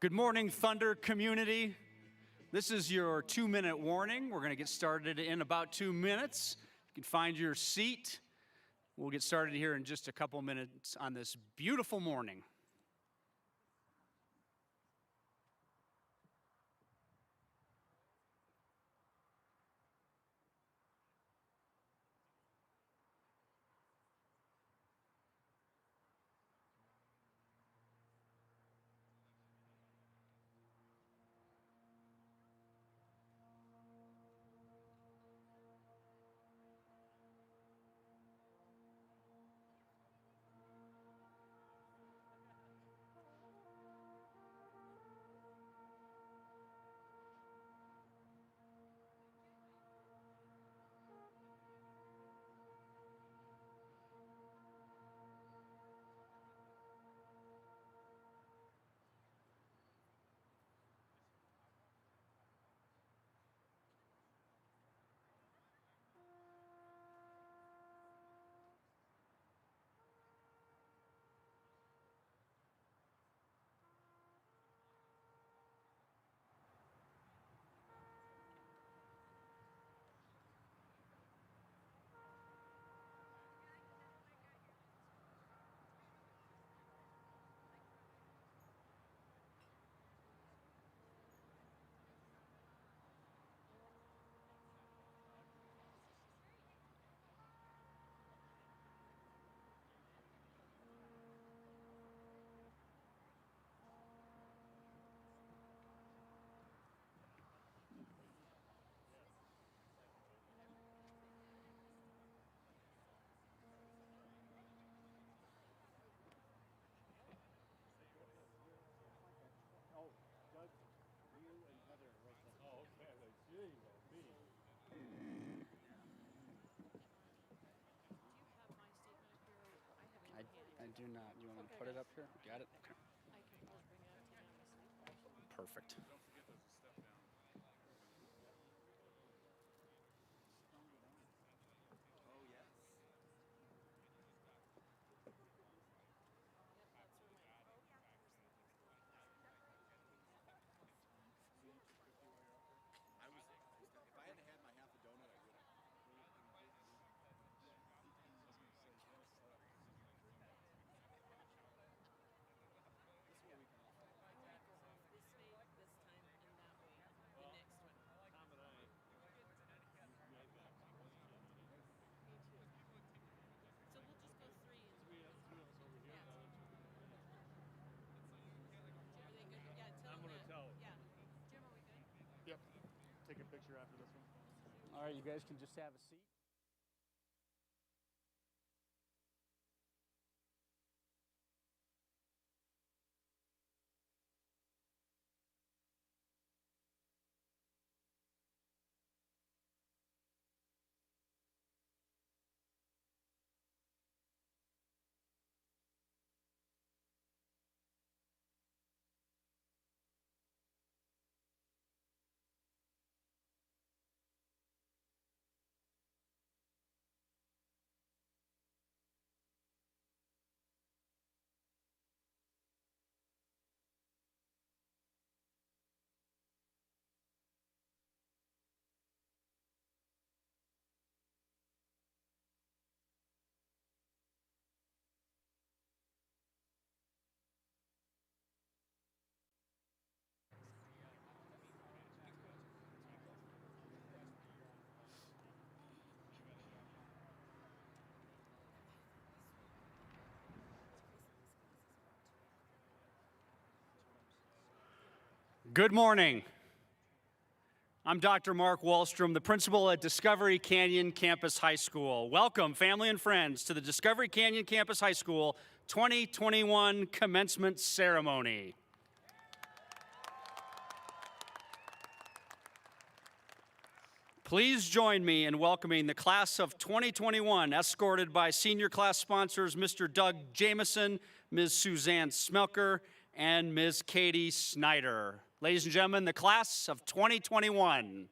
Good morning, Thunder community. This is your 2-minute warning. We're going to get started in about 2 minutes. You can find your seat. We'll get started here in just a couple minutes on this beautiful morning. I do not. You want me to put it up here? Got it? Okay. Perfect. Yep. Take a picture after this one. All right, you guys can just have a seat. Good morning. I'm Dr. Mark Wallstrom, the principal at Discovery Canyon Campus High School. Welcome, family and friends, to the Discovery Canyon Campus High School 2021 commencement ceremony. Please join me in welcoming the class of 2021, escorted by senior class sponsors Mr. Doug Jameson, Ms. Suzanne Smelker, and Ms. Katie Snyder. Ladies and gentlemen, the class of 2021.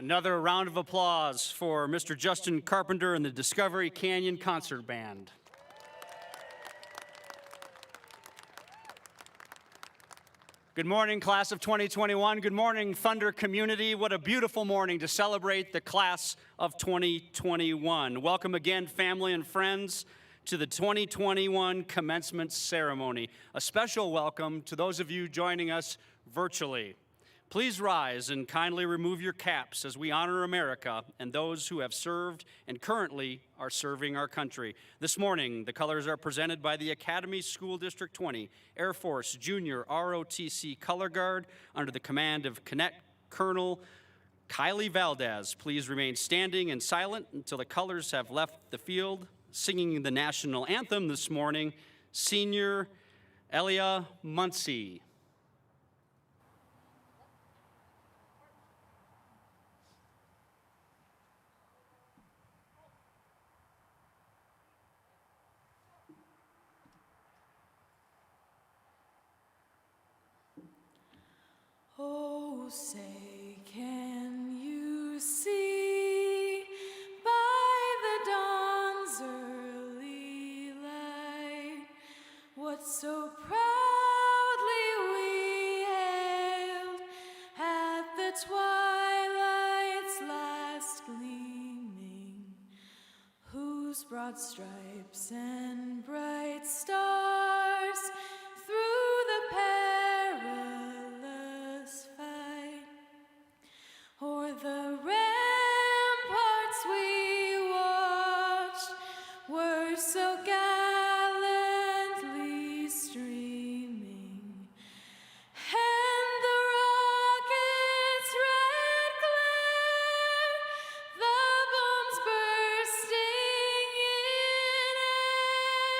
Another round of applause for Mr. Justin Carpenter and the Discovery Canyon Concert Band. Good morning, class of 2021. Good morning, Thunder community. What a beautiful morning to celebrate the class of 2021. Welcome again, family and friends, to the 2021 commencement ceremony. A special welcome to those of you joining us virtually. Please rise and kindly remove your caps as we honor America and those who have served and currently are serving our country. This morning, the colors are presented by the Academy School District 20 Air Force Junior ROTC Color Guard under the command of Cadet Colonel Kylie Valdez. Please remain standing and silent until the colors have left the field. Singing the national anthem this morning, Senior Elia Muncie. Oh, say, can you see by the dawn's early light what so proudly we hailed at the twilight's last gleaming, whose broad stripes and bright stars through the perilous fight o'er the ramparts we watched were so gallantly streaming, and the rocket's red glare, the bombs bursting in air,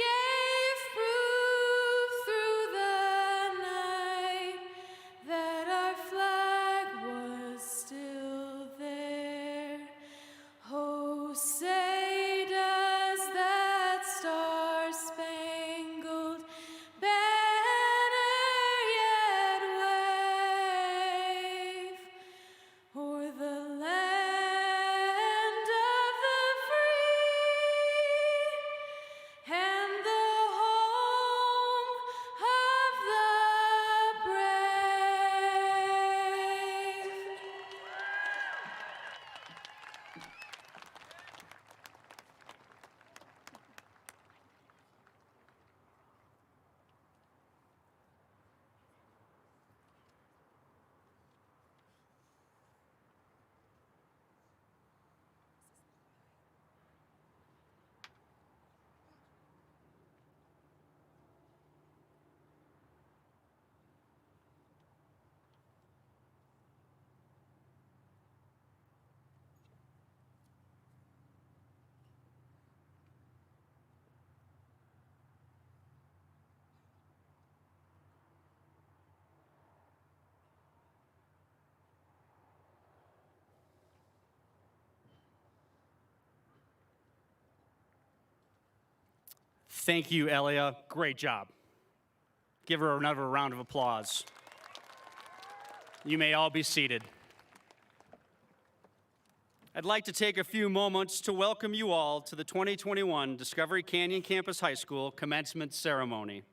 gave proof through the night that our flag was still there. Oh, say does that star-spangled banner yet wave o'er the land of the free and the home of the brave? Thank you, Elia. Great job. Give her another round of applause. You may all be seated. I'd like to take a few moments to welcome you all to the 2021 Discovery Canyon Campus High School commencement ceremony.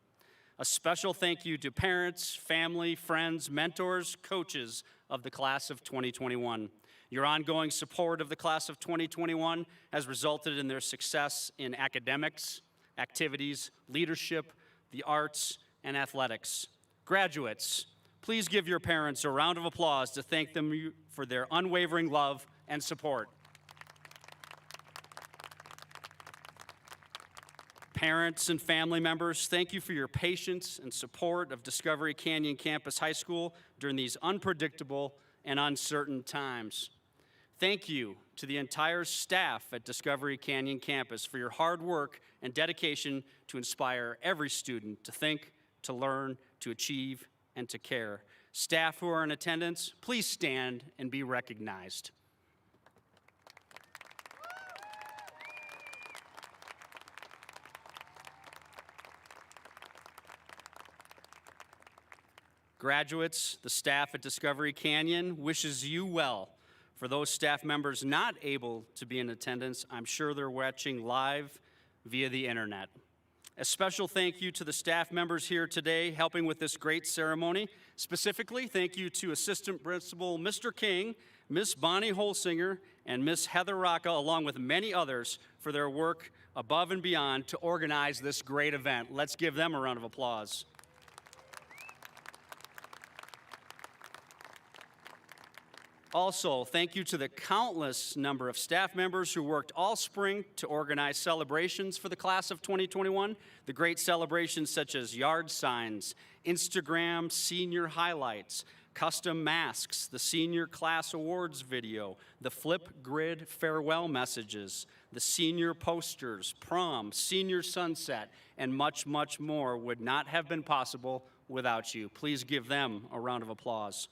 A special thank you to parents, family, friends, mentors, coaches of the class of 2021. Your ongoing support of the class of 2021 has resulted in their success in academics, activities, leadership, the arts, and athletics. Graduates, please give your parents a round of applause to thank them for their unwavering love and support. Parents and family members, thank you for your patience and support of Discovery Canyon Campus High School during these unpredictable and uncertain times. Thank you to the entire staff at Discovery Canyon Campus for your hard work and dedication to inspire every student to think, to learn, to achieve, and to care. Staff who are in attendance, please stand and be recognized. Graduates, the staff at Discovery Canyon wishes you well For those staff members not able to be in attendance, I'm sure they're watching live via the internet. A special thank you to the staff members here today helping with this great ceremony. Specifically, thank you to Assistant Principal Mr. King, Miss Bonnie Holsinger, and Miss Heather Rocca, along with many others, for their work above and beyond to organize this great event. Let's give them a round of applause. Also, thank you to the countless number of staff members who worked all spring to organize celebrations for the class of 2021. The great celebrations such as yard signs, Instagram senior highlights, custom masks, the senior class awards video, the flip grid farewell messages, the senior posters, prom, senior sunset, and much, much more would not have been possible without you. Please give them a round of applause.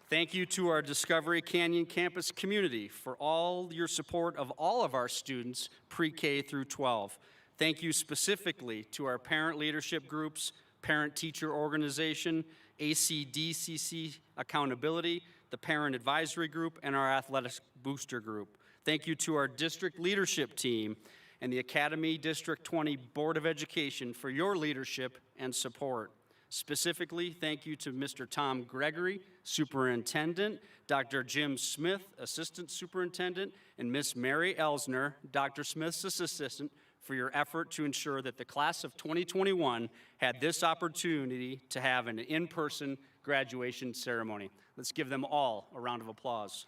Thank you to our Discovery Canyon campus community for all your support of all of our students pre-K through 12. Thank you specifically to our parent leadership groups, parent-teacher organization, ACDCC accountability, the parent advisory group, and our athletic booster group. Thank you to our district leadership team and the Academy District 20 Board of Education for your leadership and support. Specifically, thank you to Mr. Tom Gregory, Superintendent, Dr. Jim Smith, Assistant Superintendent, and Miss Mary Elsner, Dr. Smith's assistant, for your effort to ensure that the class of 2021 had this opportunity to have an in-person graduation ceremony. Let's give them all a round of applause.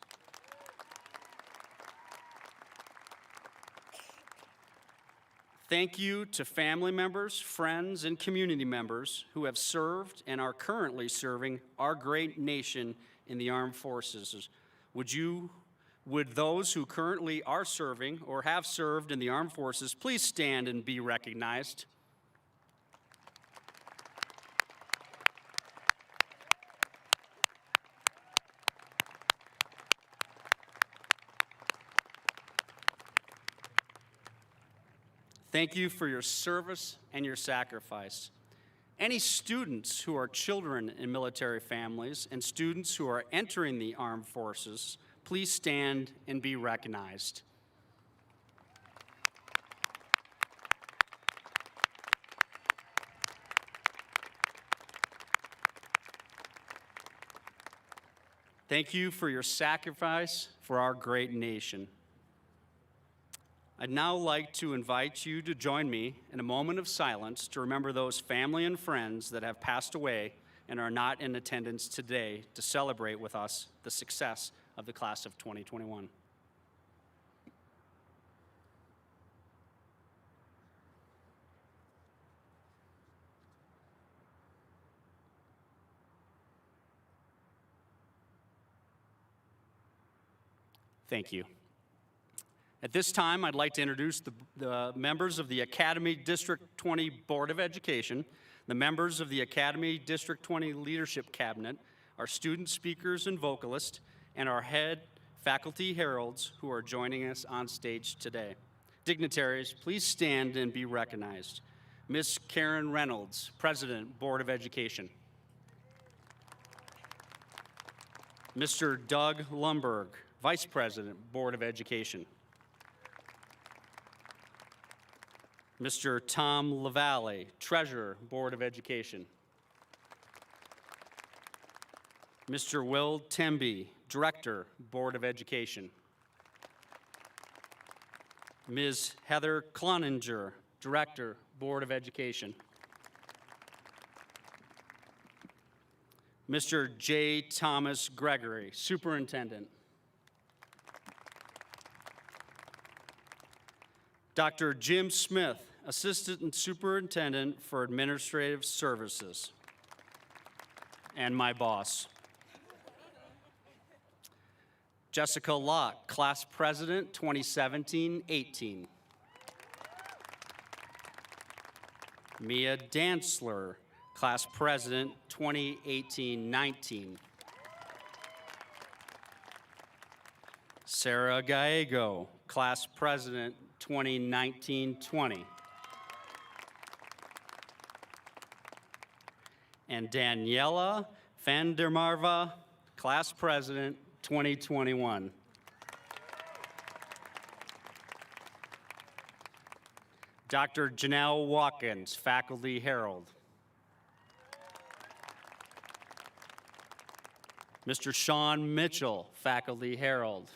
Thank you to family members, friends, and community members who have served and are currently serving our great nation in the armed forces. Would those who currently are serving or have served in the armed forces please stand and be recognized? Thank you for your service and your sacrifice. Any students who are children in military families and students who are entering the armed forces, please stand and be recognized. Thank you for your sacrifice for our great nation. I'd now like to invite you to join me in a moment of silence to remember those family and friends that have passed away and are not in attendance today to celebrate with us the success of the class of 2021. Thank you. At this time, I'd like to introduce the members of the Academy District 20 Board of Education, the members of the Academy District 20 Leadership Cabinet, our student speakers and vocalists, and our head faculty heralds who are joining us on stage today. Dignitaries, please stand and be recognized. Miss Karen Reynolds, President, Board of Education. Mr. Doug Lumberg, Vice President, Board of Education. Mr. Tom LaValle, Treasurer, Board of Education. Mr. Will Temby, Director, Board of Education. Ms. Heather Cloninger, Director, Board of Education. Mr. J. Thomas Gregory, Superintendent. Dr. Jim Smith, Assistant Superintendent for Administrative Services, and my boss. Jessica Locke, Class President 2017-18. Mia Dantzler, Class President 2018-19. Sarah Gallego, Class President 2019-20. And Daniela Van der Marva, Class President 2021. Dr. Janelle Watkins, Faculty Herald. Mr. Sean Mitchell, Faculty Herald.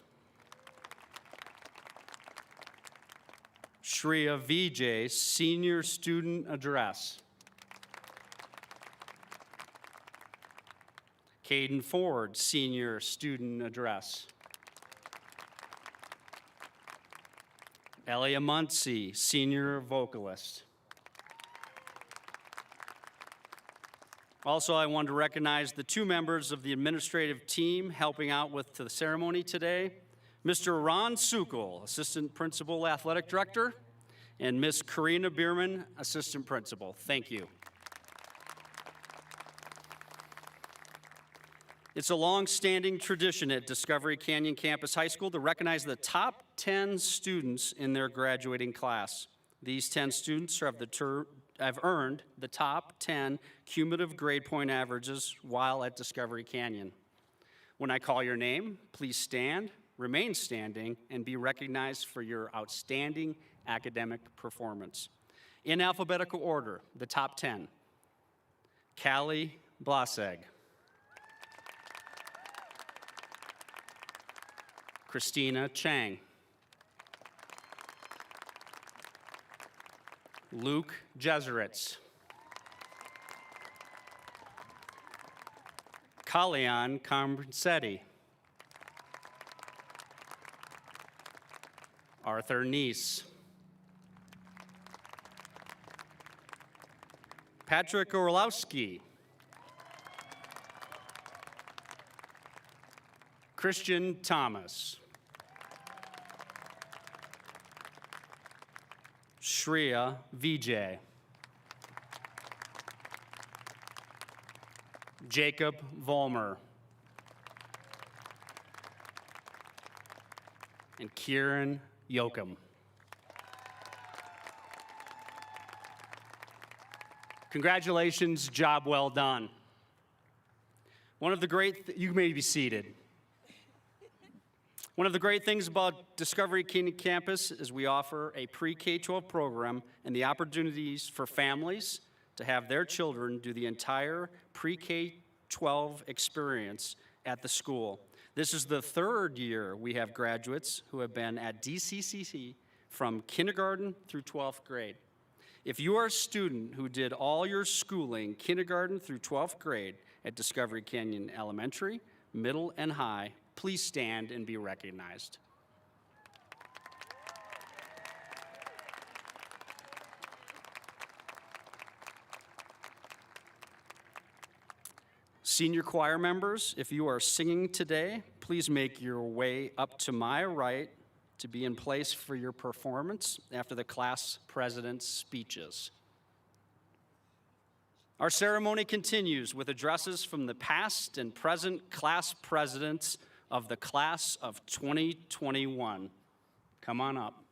Shreya Vijay, Senior Student Address. Caden Ford, Senior Student Address. Elia Muncie, Senior Vocalist. Also, I want to recognize the two members of the administrative team helping out with the ceremony today. Mr. Ron Sukol, Assistant Principal Athletic Director, and Miss Karina Bierman, Assistant Principal. Thank you. It's a long-standing tradition at Discovery Canyon Campus High School to recognize the top 10 students in their graduating class. These 10 students have earned the top 10 cumulative grade point averages while at Discovery Canyon. When I call your name, please stand, remain standing, and be recognized for your outstanding academic performance. In alphabetical order, the top 10. Callie Blaseg. Christina Chang. Luke Jeseritz. Kalyan Compensetti. Arthur Neese. Patrick Orlowski. Christian Thomas. Shreya Vijay. Jacob Vollmer. And Kieran Yoakum. Congratulations, job well done. One of the great, you may be seated. One of the great things about Discovery Canyon Campus is we offer a pre-K-12 program and the opportunities for families to have their children do the entire pre-K-12 experience at the school. This is the third year we have graduates who have been at DCCC from kindergarten through 12th grade. If you are a student who did all your schooling, kindergarten through 12th grade, at Discovery Canyon Elementary, middle, and high, please stand and be recognized. Senior choir members, if you are singing today, please make your way up to my right to be in place for your performance after the class president's speeches. Our ceremony continues with addresses from the past and present class presidents of the class of 2021. Come on up.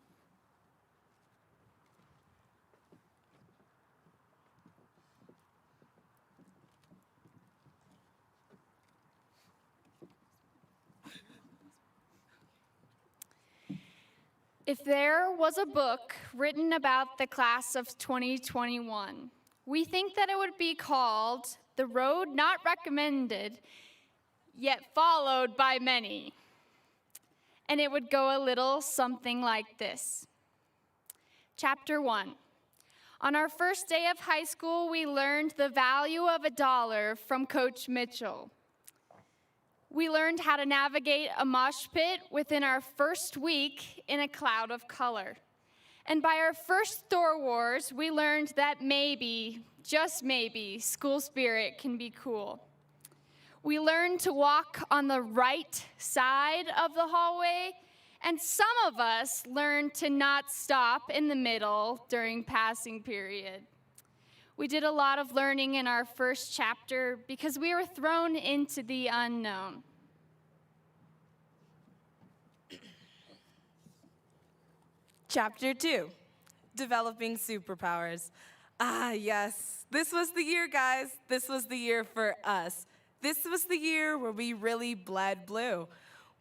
If there was a book written about the class of 2021, we think that it would be called The Road Not Recommended, Yet Followed by Many. And it would go a little something like this. Chapter 1. On our first day of high school, we learned the value of $1 from Coach Mitchell. We learned how to navigate a mosh pit within our first week in a cloud of color. And by our first Thor Wars, we learned that maybe, just maybe, school spirit can be cool. We learned to walk on the right side of the hallway, and some of us learned to not stop in the middle during passing period. We did a lot of learning in our first chapter because we were thrown into the unknown. Chapter 2, Developing Superpowers. Ah, yes, this was the year, guys. This was the year for us. This was the year where we really bled blue.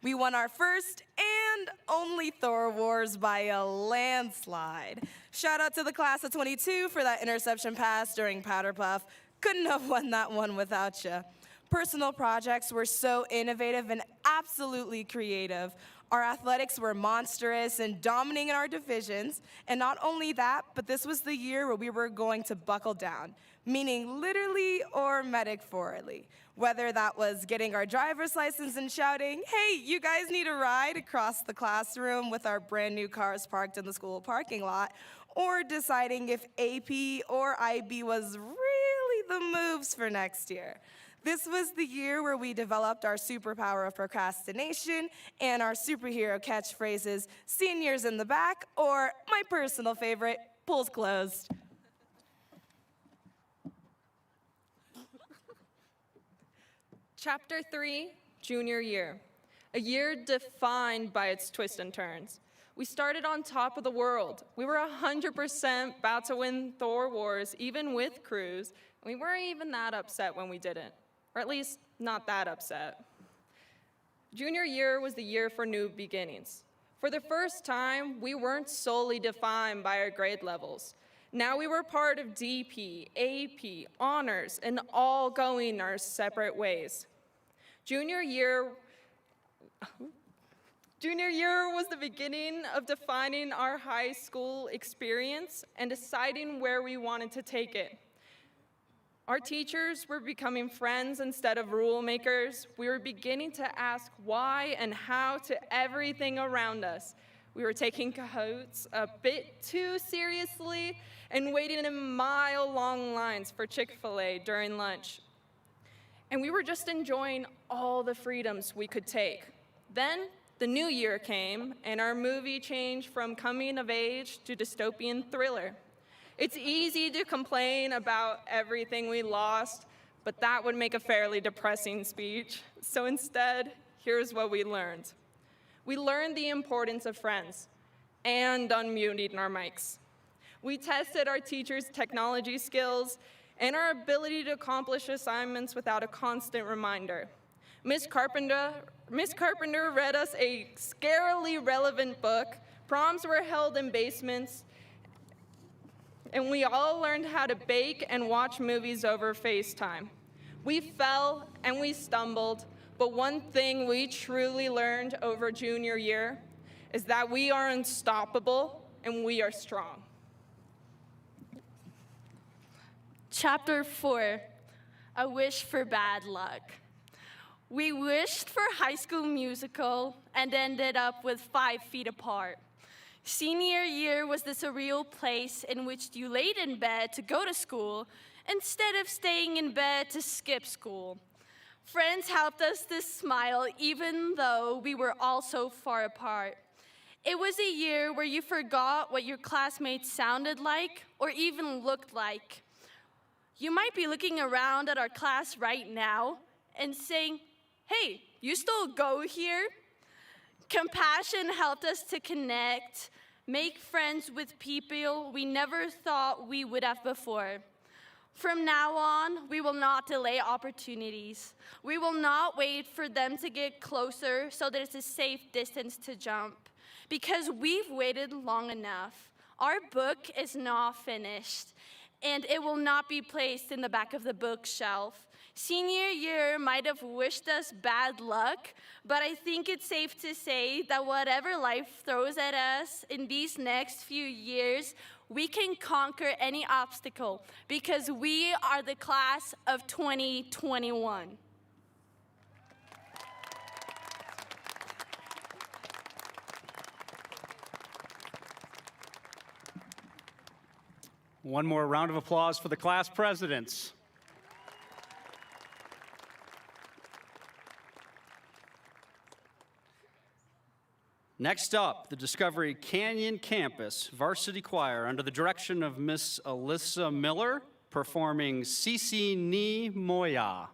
We won our first and only Thor Wars by a landslide. Shout out to the class of 22 for that interception pass during Powder Puff. Couldn't have won that one without you. Personal projects were so innovative and absolutely creative. Our athletics were monstrous and dominating our divisions. And not only that, but this was the year where we were going to buckle down, meaning literally or metaphorically. Whether that was getting our driver's license and shouting, "Hey, you guys need a ride," across the classroom with our brand new cars parked in the school parking lot, or deciding if AP or IB was really the moves for next year. This was the year where we developed our superpower of procrastination and our superhero catchphrases, "Seniors in the back," or my personal favorite, "Polls closed." Chapter 3, Junior Year. A year defined by its twists and turns. We started on top of the world. We were 100% about to win Thor Wars, even with crews. We weren't even that upset when we didn't, or at least not that upset. Junior year was the year for new beginnings. For the first time, we weren't solely defined by our grade levels. Now we were part of DP, AP, honors, and all going our separate ways. Junior year was the beginning of defining our high school experience and deciding where we wanted to take it. Our teachers were becoming friends instead of rule makers. We were beginning to ask why and how to everything around us. We were taking cahoots a bit too seriously and waiting in mile-long lines for Chick-fil-A during lunch. And we were just enjoying all the freedoms we could take. Then the new year came, and our movie changed from coming of age to dystopian thriller. It's easy to complain about everything we lost, but that would make a fairly depressing speech. So instead, here's what we learned. We learned the importance of friends and unmuting our mics. We tested our teachers' technology skills and our ability to accomplish assignments without a constant reminder. Miss Carpenter read us a scarily relevant book. Proms were held in basements, and we all learned how to bake and watch movies over FaceTime. We fell and we stumbled, but one thing we truly learned over junior year is that we are unstoppable and we are strong. Chapter 4, A Wish for Bad Luck. We wished for High School Musical and ended up with 5 feet apart. Senior year was the surreal place in which you laid in bed to go to school instead of staying in bed to skip school. Friends helped us to smile even though we were all so far apart. It was a year where you forgot what your classmates sounded like or even looked like. You might be looking around at our class right now and saying, "Hey, you still go here?" Compassion helped us to connect, make friends with people we never thought we would have before. From now on, we will not delay opportunities. We will not wait for them to get closer so that it's a safe distance to jump, because we've waited long enough. Our book is not finished, and it will not be placed in the back of the bookshelf. Senior year might have wished us bad luck, but I think it's safe to say that whatever life throws at us in these next few years, we can conquer any obstacle because we are the class of 2021. One more round of applause for the class presidents. Next up, the Discovery Canyon Campus Varsity Choir under the direction of Miss Alyssa Miller, performing Sisi Ni Moya.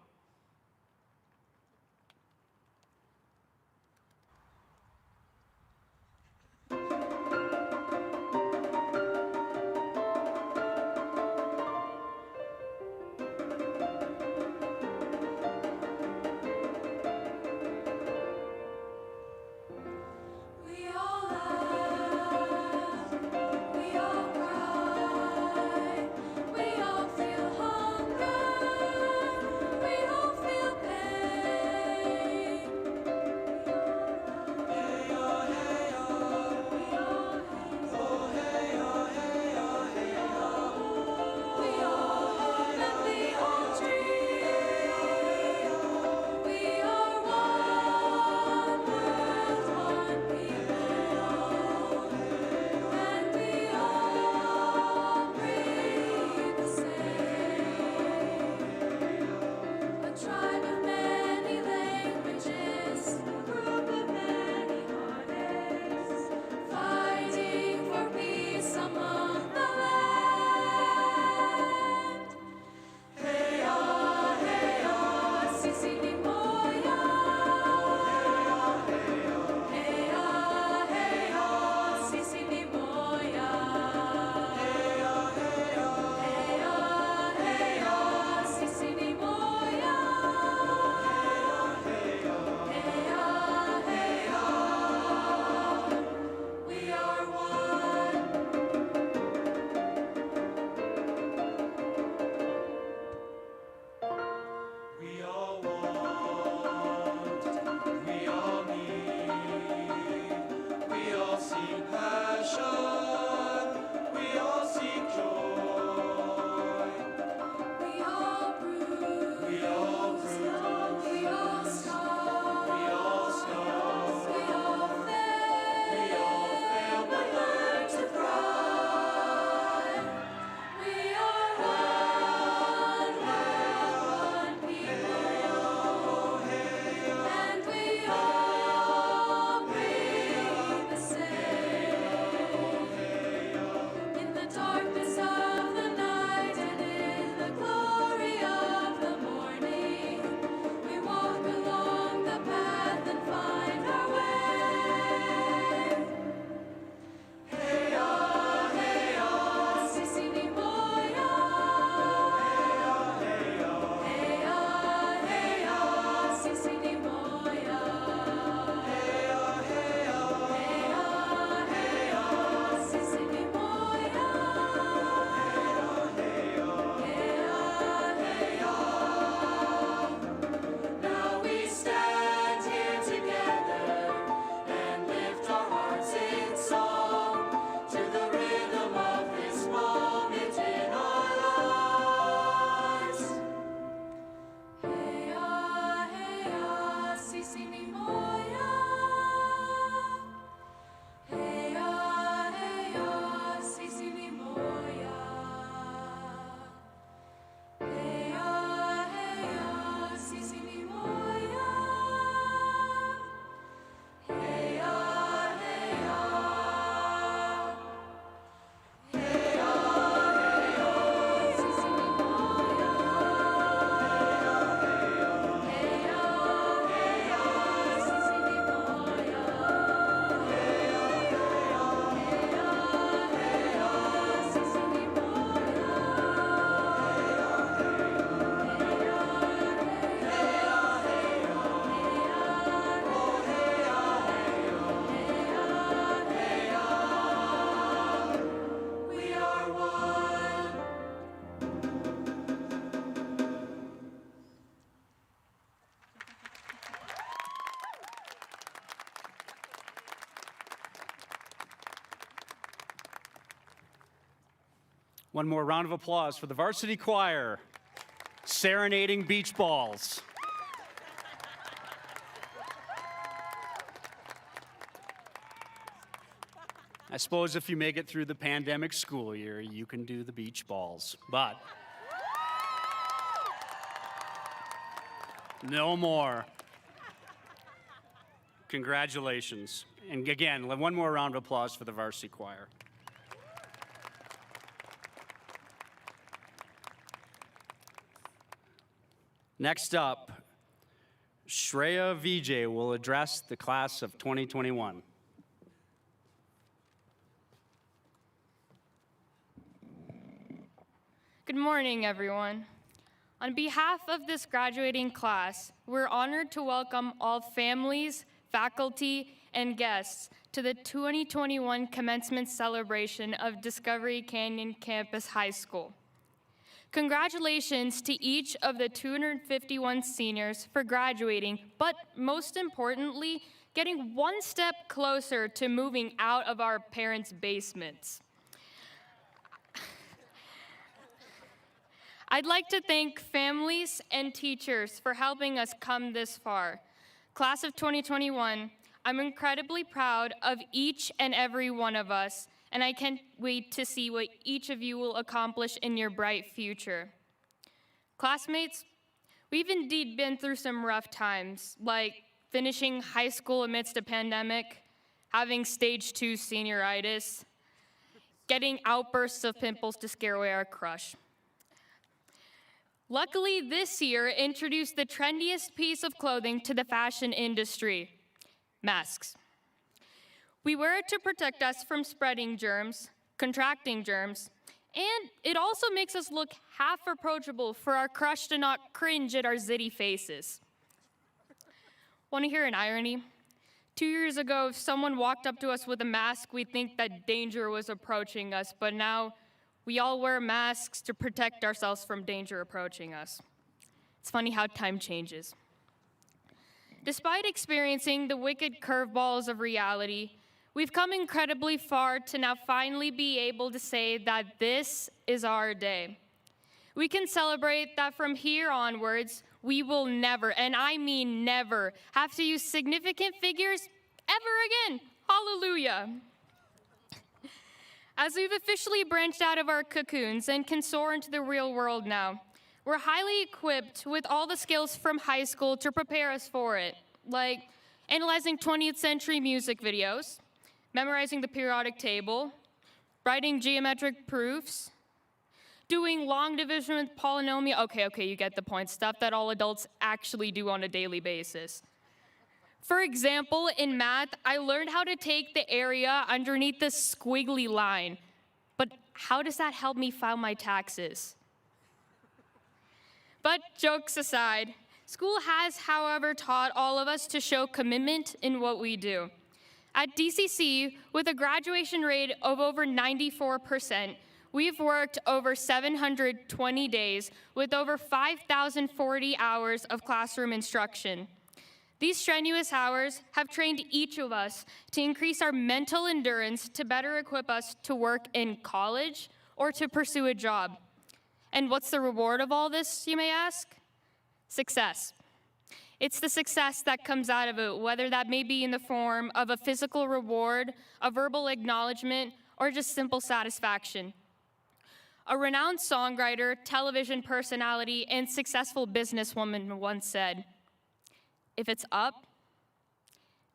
One more round of applause for the varsity choir, serenading beach balls. I suppose if you make it through the pandemic school year, you can do the beach balls, but no more. Congratulations. And again, one more round of applause for the varsity choir. Next up, Shreya Vijay will address the class of 2021. Good morning, everyone. On behalf of this graduating class, we're honored to welcome all families, faculty, and guests to the 2021 commencement celebration of Discovery Canyon Campus High School. Congratulations to each of the 251 seniors for graduating, but most importantly, getting one step closer to moving out of our parents' basements. I'd like to thank families and teachers for helping us come this far. Class of 2021, I'm incredibly proud of each and every one of us, and I can't wait to see what each of you will accomplish in your bright future. Classmates, we've indeed been through some rough times, like finishing high school amidst a pandemic, having stage 2 senioritis, getting outbursts of pimples to scare away our crush. Luckily, this year introduced the trendiest piece of clothing to the fashion industry: masks. We wear it to protect us from spreading germs, contracting germs, and it also makes us look half approachable for our crush to not cringe at our zitty faces. Want to hear an irony? 2 years ago, if someone walked up to us with a mask, we'd think that danger was approaching us, but now we all wear masks to protect ourselves from danger approaching us. It's funny how time changes. Despite experiencing the wicked curveballs of reality, we've come incredibly far to now finally be able to say that this is our day. We can celebrate that from here onwards, we will never, and I mean never, have to use significant figures ever again. Hallelujah. As we've officially branched out of our cocoons and can soar into the real world now, we're highly equipped with all the skills from high school to prepare us for it, like analyzing 20th century music videos, memorizing the periodic table, writing geometric proofs, doing long division with polynomial. Okay, you get the point. Stuff that all adults actually do on a daily basis. For example, in math, I learned how to take the area underneath the squiggly line. But how does that help me file my taxes? But jokes aside, school has, however, taught all of us to show commitment in what we do. At DCC, with a graduation rate of over 94%, we've worked over 720 days with over 5,040 hours of classroom instruction. These strenuous hours have trained each of us to increase our mental endurance to better equip us to work in college or to pursue a job. And what's the reward of all this, you may ask? Success. It's the success that comes out of it, whether that may be in the form of a physical reward, a verbal acknowledgement, or just simple satisfaction. A renowned songwriter, television personality, and successful businesswoman once said, "If it's up,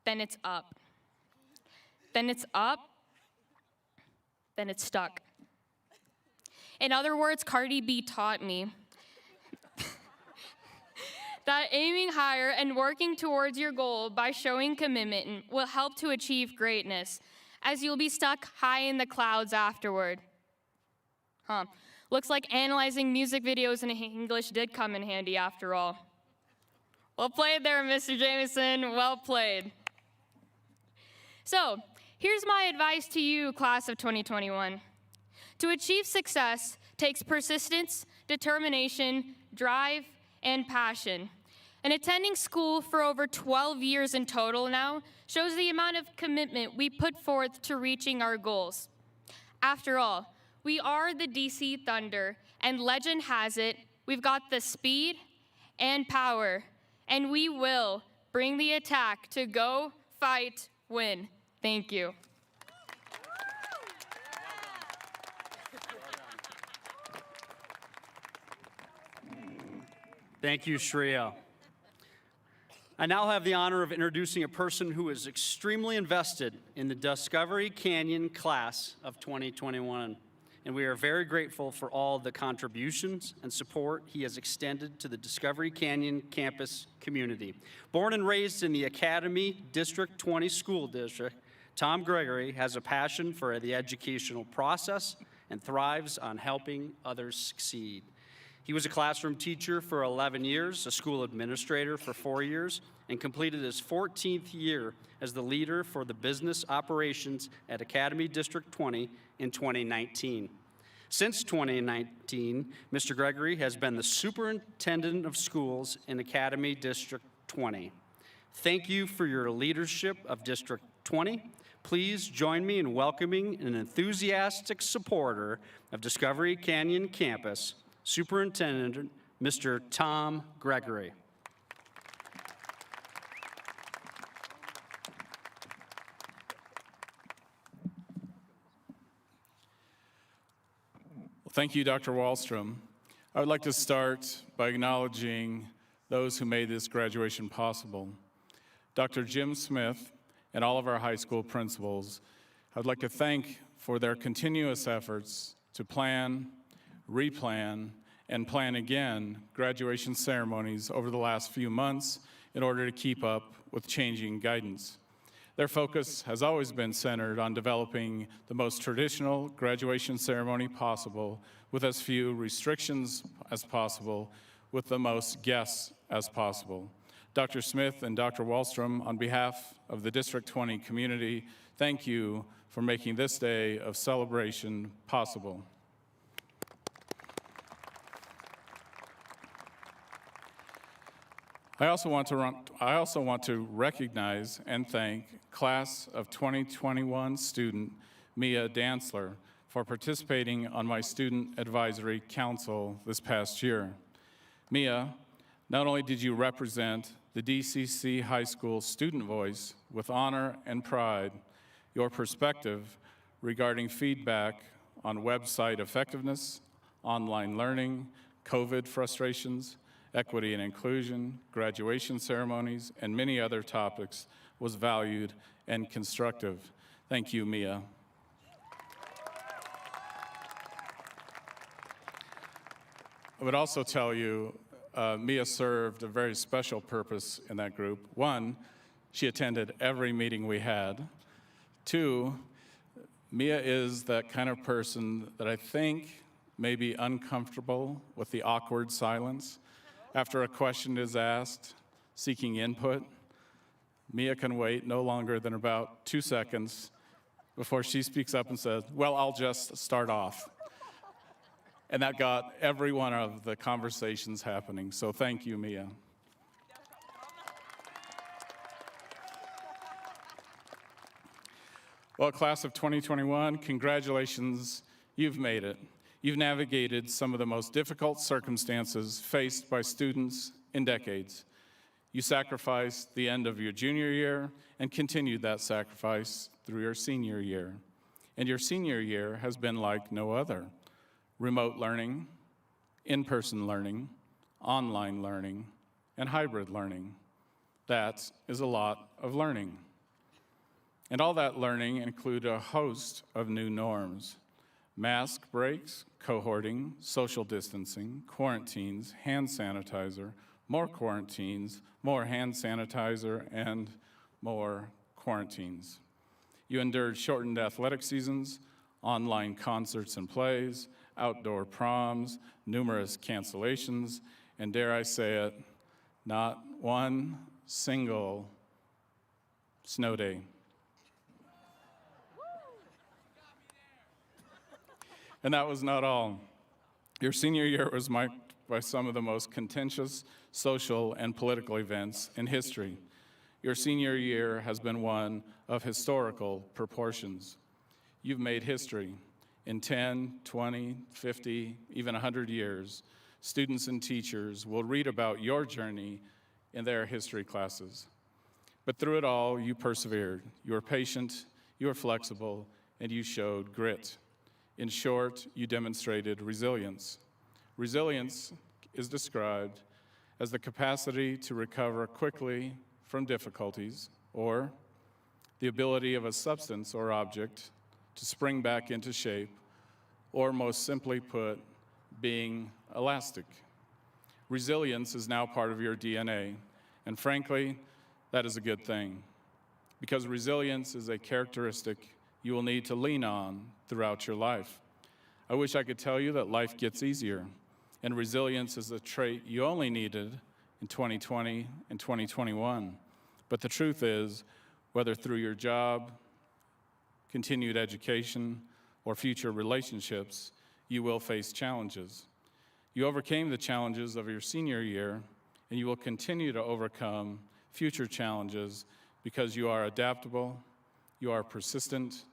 then it's up. Then it's up, then it's stuck." In other words, Cardi B taught me that aiming higher and working towards your goal by showing commitment will help to achieve greatness, as you'll be stuck high in the clouds afterward. Looks like analyzing music videos in English did come in handy after all. Well played there, Mr. Jameson, well played. So, here's my advice to you, class of 2021. To achieve success takes persistence, determination, drive, and passion. And attending school for over 12 years in total now shows the amount of commitment we put forth to reaching our goals. After all, We are the DC Thunder, and legend has it, we've got the speed and power, and we will bring the attack to go, fight, win. Thank you. Thank you, Shreya. I now have the honor of introducing a person who is extremely invested in the Discovery Canyon class of 2021, and we are very grateful for all the contributions and support he has extended to the Discovery Canyon campus community. Born and raised in the Academy District 20 School District, Tom Gregory has a passion for the educational process and thrives on helping others succeed. He was a classroom teacher for 11 years, a school administrator for 4 years, and completed his 14th year as the leader for the business operations at Academy District 20 in 2019. Since 2019, Mr. Gregory has been the superintendent of schools in Academy District 20. Thank you for your leadership of District 20. Please join me in welcoming an enthusiastic supporter of Discovery Canyon campus, Superintendent Mr. Tom Gregory. Well, thank you, Dr. Wallstrom. I would like to start by acknowledging those who made this graduation possible. Dr. Jim Smith and all of our high school principals, I would like to thank for their continuous efforts to plan, replan, and plan again graduation ceremonies over the last few months in order to keep up with changing guidance. Their focus has always been centered on developing the most traditional graduation ceremony possible with as few restrictions as possible, with the most guests as possible. Dr. Smith and Dr. Wallstrom, on behalf of the District 20 community, thank you for making this day of celebration possible. I also want to recognize and thank Class of 2021 student Mia Dantzler for participating on my Student Advisory Council this past year. Mia, not only did you represent the DCC High School student voice with honor and pride, your perspective regarding feedback on website effectiveness, online learning, COVID frustrations, equity and inclusion, graduation ceremonies, and many other topics was valued and constructive. Thank you, Mia. I would also tell you, Mia served a very special purpose in that group. One, she attended every meeting we had. Two, Mia is that kind of person that I think may be uncomfortable with the awkward silence. After a question is asked, seeking input, Mia can wait no longer than about 2 seconds before she speaks up and says, "Well, I'll just start off." And that got every one of the conversations happening. So thank you, Mia. Well, class of 2021, congratulations, you've made it. You've navigated some of the most difficult circumstances faced by students in decades. You sacrificed the end of your junior year and continued that sacrifice through your senior year. And your senior year has been like no other. Remote learning, in-person learning, online learning, and hybrid learning. That is a lot of learning. And all that learning included a host of new norms. Mask breaks, cohorting, social distancing, quarantines, hand sanitizer, more quarantines, more hand sanitizer, and more quarantines. You endured shortened athletic seasons, online concerts and plays, outdoor proms, numerous cancellations, and dare I say it, not one single snow day. And that was not all. Your senior year was marked by some of the most contentious social and political events in history. Your senior year has been one of historical proportions. You've made history In 10, 20, 50, even 100 years, students and teachers will read about your journey in their history classes. But through it all, you persevered. You were patient, you were flexible, and you showed grit. In short, you demonstrated resilience. Resilience is described as the capacity to recover quickly from difficulties, or the ability of a substance or object to spring back into shape, or most simply put, being elastic. Resilience is now part of your DNA, and frankly, that is a good thing, because resilience is a characteristic you will need to lean on throughout your life. I wish I could tell you that life gets easier, and resilience is a trait you only needed in 2020 and 2021. But the truth is, whether through your job, continued education, or future relationships, you will face challenges. You overcame the challenges of your senior year, and you will continue to overcome future challenges because you are adaptable, you are persistent,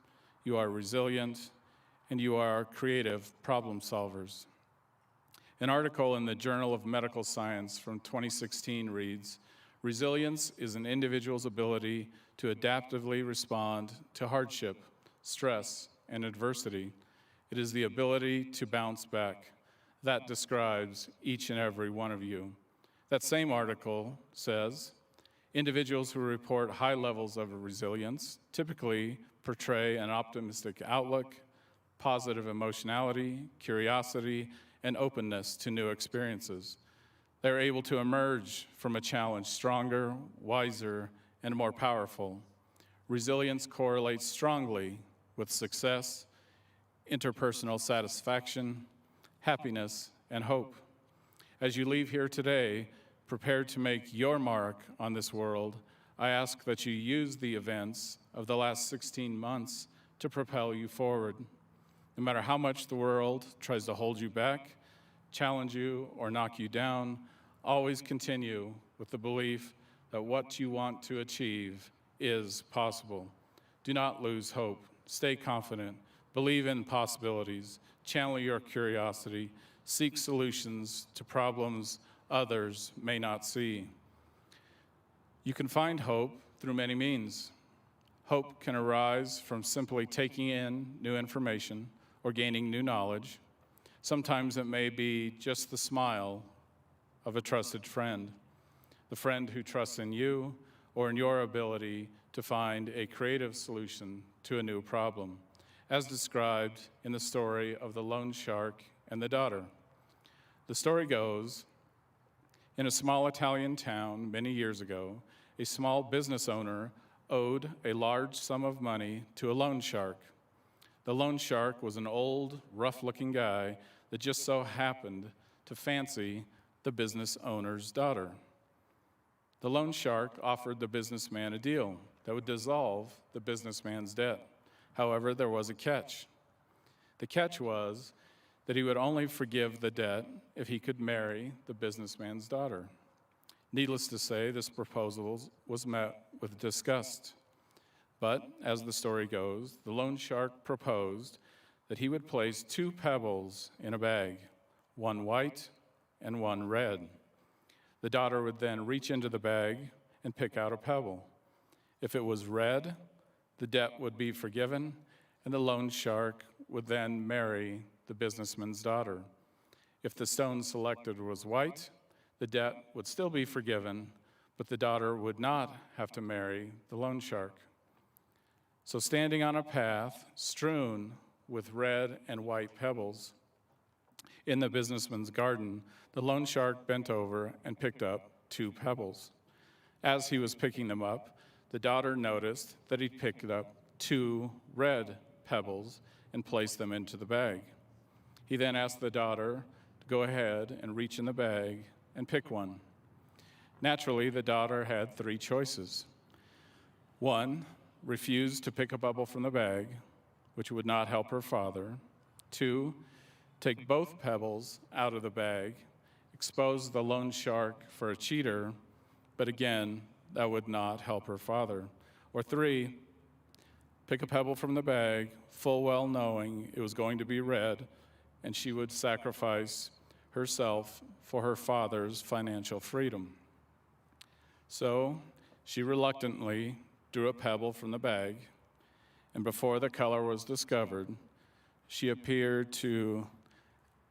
you are resilient, and you are creative problem solvers. An article in the Journal of Medical Science from 2016 reads, "Resilience is an individual's ability to adaptively respond to hardship, stress, and adversity. It is the ability to bounce back. That describes each and every one of you." That same article says, individuals who report high levels of resilience typically portray an optimistic outlook, positive emotionality, curiosity, and openness to new experiences. They're able to emerge from a challenge stronger, wiser, and more powerful. Resilience correlates strongly with success, interpersonal satisfaction, happiness, and hope. As you leave here today, prepared to make your mark on this world, I ask that you use the events of the last 16 months to propel you forward. No matter how much the world tries to hold you back, challenge you, or knock you down, always continue with the belief that what you want to achieve is possible. Do not lose hope. Stay confident. Believe in possibilities. Channel your curiosity. Seek solutions to problems others may not see. You can find hope through many means. Hope can arise from simply taking in new information or gaining new knowledge. Sometimes it may be just the smile of a trusted friend, the friend who trusts in you or in your ability to find a creative solution to a new problem, as described in the story of the loan shark and the daughter. The story goes, in a small Italian town many years ago, a small business owner owed a large sum of money to a loan shark. The loan shark was an old, rough-looking guy that just so happened to fancy the business owner's daughter. The loan shark offered the businessman a deal that would dissolve the businessman's debt. However, there was a catch. The catch was that he would only forgive the debt if he could marry the businessman's daughter. Needless to say, this proposal was met with disgust. But, as the story goes, the loan shark proposed that he would place 2 pebbles in a bag, one white and one red. The daughter would then reach into the bag and pick out a pebble. If it was red, the debt would be forgiven, and the loan shark would then marry the businessman's daughter. If the stone selected was white, the debt would still be forgiven, but the daughter would not have to marry the loan shark. So, standing on a path strewn with red and white pebbles in the businessman's garden, the loan shark bent over and picked up 2 pebbles. As he was picking them up, the daughter noticed that he'd picked up 2 red pebbles and placed them into the bag. He then asked the daughter to go ahead and reach in the bag and pick one. Naturally, the daughter had 3 choices. 1, refuse to pick a pebble from the bag, which would not help her father. 2, take both pebbles out of the bag, expose the loan shark for a cheater, but again, that would not help her father. Or 3, pick a pebble from the bag, full well knowing it was going to be red, and she would sacrifice herself for her father's financial freedom. So she reluctantly drew a pebble from the bag, and before the color was discovered, she appeared to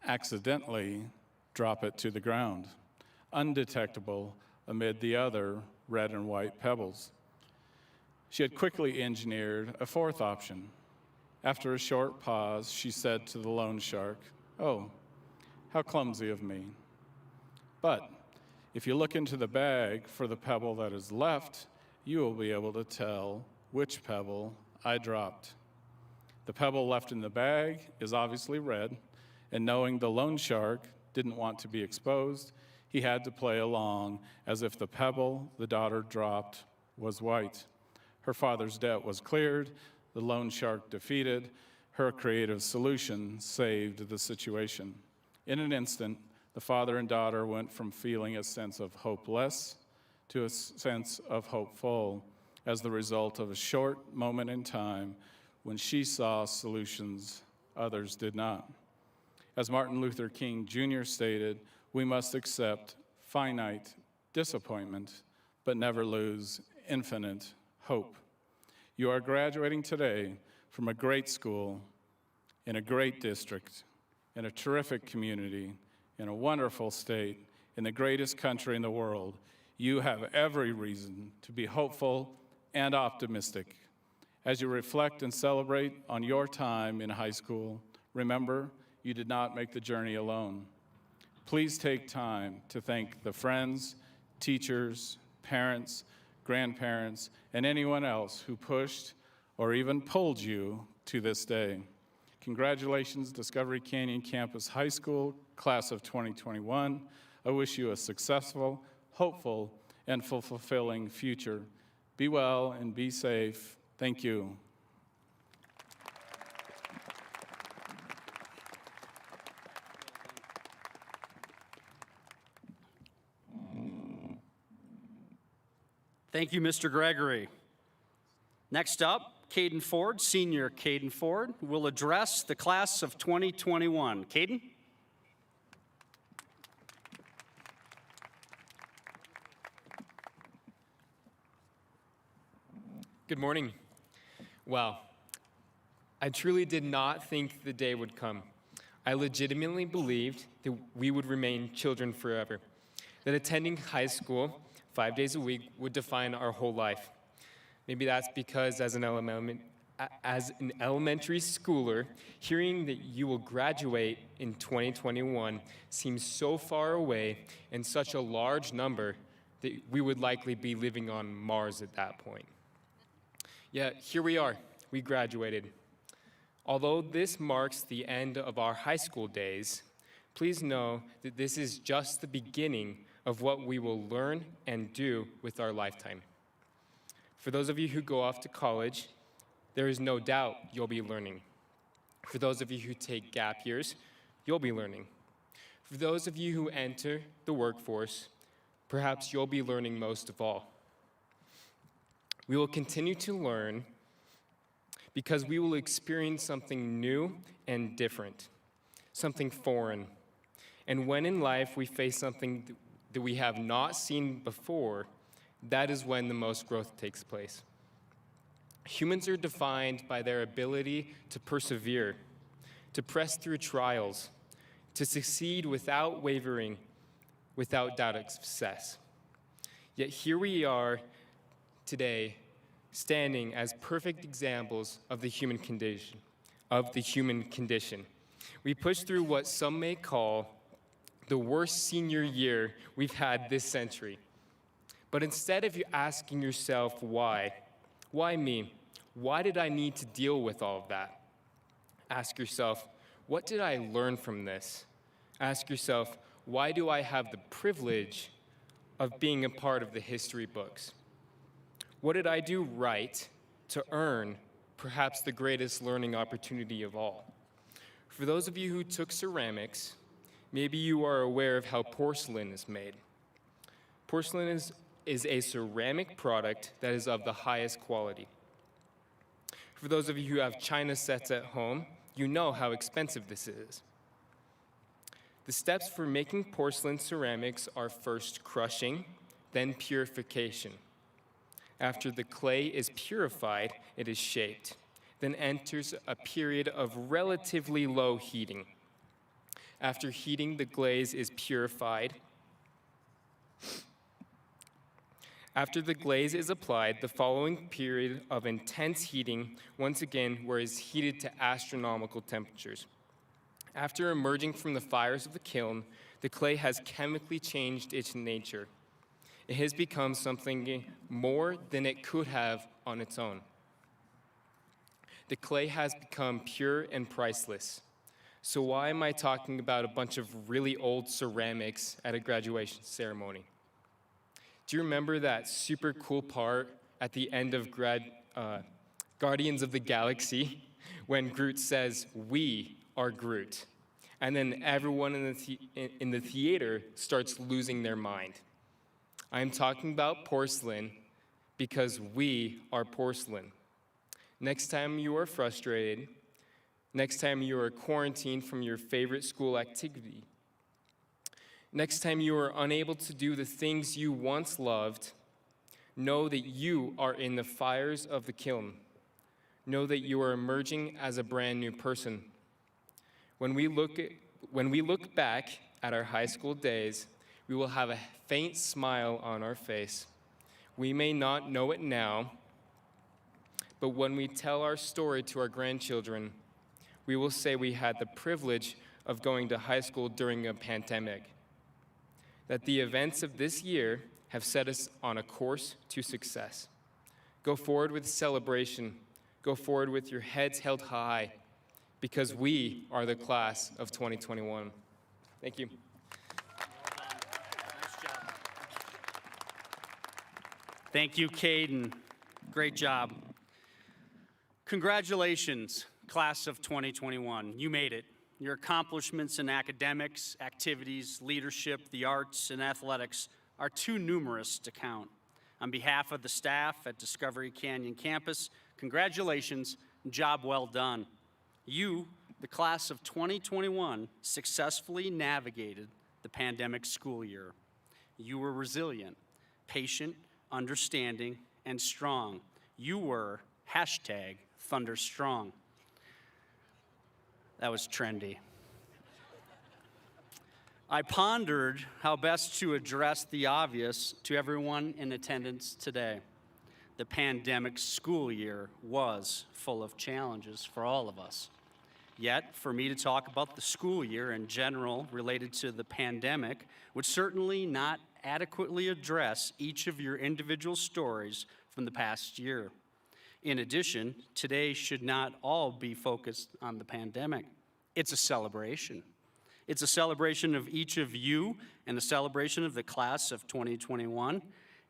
accidentally drop it to the ground, undetectable amid the other red and white pebbles. She had quickly engineered a fourth option. After a short pause, she said to the loan shark, "Oh, how clumsy of me. But if you look into the bag for the pebble that is left, you will be able to tell which pebble I dropped." The pebble left in the bag is obviously red, and knowing the loan shark didn't want to be exposed, he had to play along as if the pebble the daughter dropped was white. Her father's debt was cleared, the loan shark defeated, her creative solution saved the situation. In an instant, the father and daughter went from feeling a sense of hopeless to a sense of hopeful as the result of a short moment in time when she saw solutions others did not. As Martin Luther King Jr. stated, we must accept finite disappointment, but never lose infinite hope. You are graduating today from a great school, in a great district, in a terrific community, in a wonderful state, in the greatest country in the world. You have every reason to be hopeful and optimistic. As you reflect and celebrate on your time in high school, remember, you did not make the journey alone. Please take time to thank the friends, teachers, parents, grandparents, and anyone else who pushed or even pulled you to this day. Congratulations, Discovery Canyon Campus High School, class of 2021. I wish you a successful, hopeful, and fulfilling future. Be well and be safe. Thank you. Thank you, Mr. Gregory. Next up, Caden Ford, senior Caden Ford, will address the class of 2021. Caden? Good morning. Wow. I truly did not think the day would come. I legitimately believed that we would remain children forever, that attending high school 5 days a week would define our whole life. Maybe that's because as an elementary schooler, hearing that you will graduate in 2021 seems so far away and such a large number that we would likely be living on Mars at that point. Yet here we are, we graduated. Although this marks the end of our high school days, please know that this is just the beginning of what we will learn and do with our lifetime. For those of you who go off to college, there is no doubt you'll be learning. For those of you who take gap years, you'll be learning. For those of you who enter the workforce, perhaps you'll be learning most of all. We will continue to learn because we will experience something new and different, something foreign. And when in life we face something that we have not seen before, that is when the most growth takes place. Humans are defined by their ability to persevere, to press through trials, to succeed without wavering, without doubt of success. Yet here we are today, standing as perfect examples of the human condition. We push through what some may call the worst senior year we've had this century. But instead of you asking yourself why me? Why did I need to deal with all of that? Ask yourself, what did I learn from this? Ask yourself, why do I have the privilege of being a part of the history books? What did I do right to earn perhaps the greatest learning opportunity of all? For those of you who took ceramics, maybe you are aware of how porcelain is made. Porcelain is a ceramic product that is of the highest quality. For those of you who have china sets at home, you know how expensive this is. The steps for making porcelain ceramics are first crushing, then purification. After the clay is purified, it is shaped, then enters a period of relatively low heating. After heating, the glaze is purified. After the glaze is applied, the following period of intense heating, once again, where it is heated to astronomical temperatures. After emerging from the fires of the kiln, the clay has chemically changed its nature. It has become something more than it could have on its own. The clay has become pure and priceless. So why am I talking about a bunch of really old ceramics at a graduation ceremony? Do you remember that super cool part at the end of Guardians of the Galaxy when Groot says, "We are Groot"? And then everyone in the theater starts losing their mind. I'm talking about porcelain because we are porcelain. Next time you are frustrated, next time you are quarantined from your favorite school activity, next time you are unable to do the things you once loved, know that you are in the fires of the kiln. Know that you are emerging as a brand new person. When we look back at our high school days, we will have a faint smile on our face. We may not know it now, but when we tell our story to our grandchildren, we will say we had the privilege of going to high school during a pandemic. That the events of this year have set us on a course to success. Go forward with celebration. Go forward with your heads held high, because we are the class of 2021. Thank you. Nice job. Thank you, Caden. Great job. Congratulations, class of 2021. You made it. Your accomplishments in academics, activities, leadership, the arts, and athletics are too numerous to count. On behalf of the staff at Discovery Canyon campus, congratulations and job well done. You, the class of 2021, successfully navigated the pandemic school year. You were resilient, patient, understanding, and strong. You were #ThunderStrong. That was trendy. I pondered how best to address the obvious to everyone in attendance today. The pandemic school year was full of challenges for all of us. Yet, for me to talk about the school year in general related to the pandemic would certainly not adequately address each of your individual stories from the past year. In addition, today should not all be focused on the pandemic. It's a celebration. It's a celebration of each of you and a celebration of the class of 2021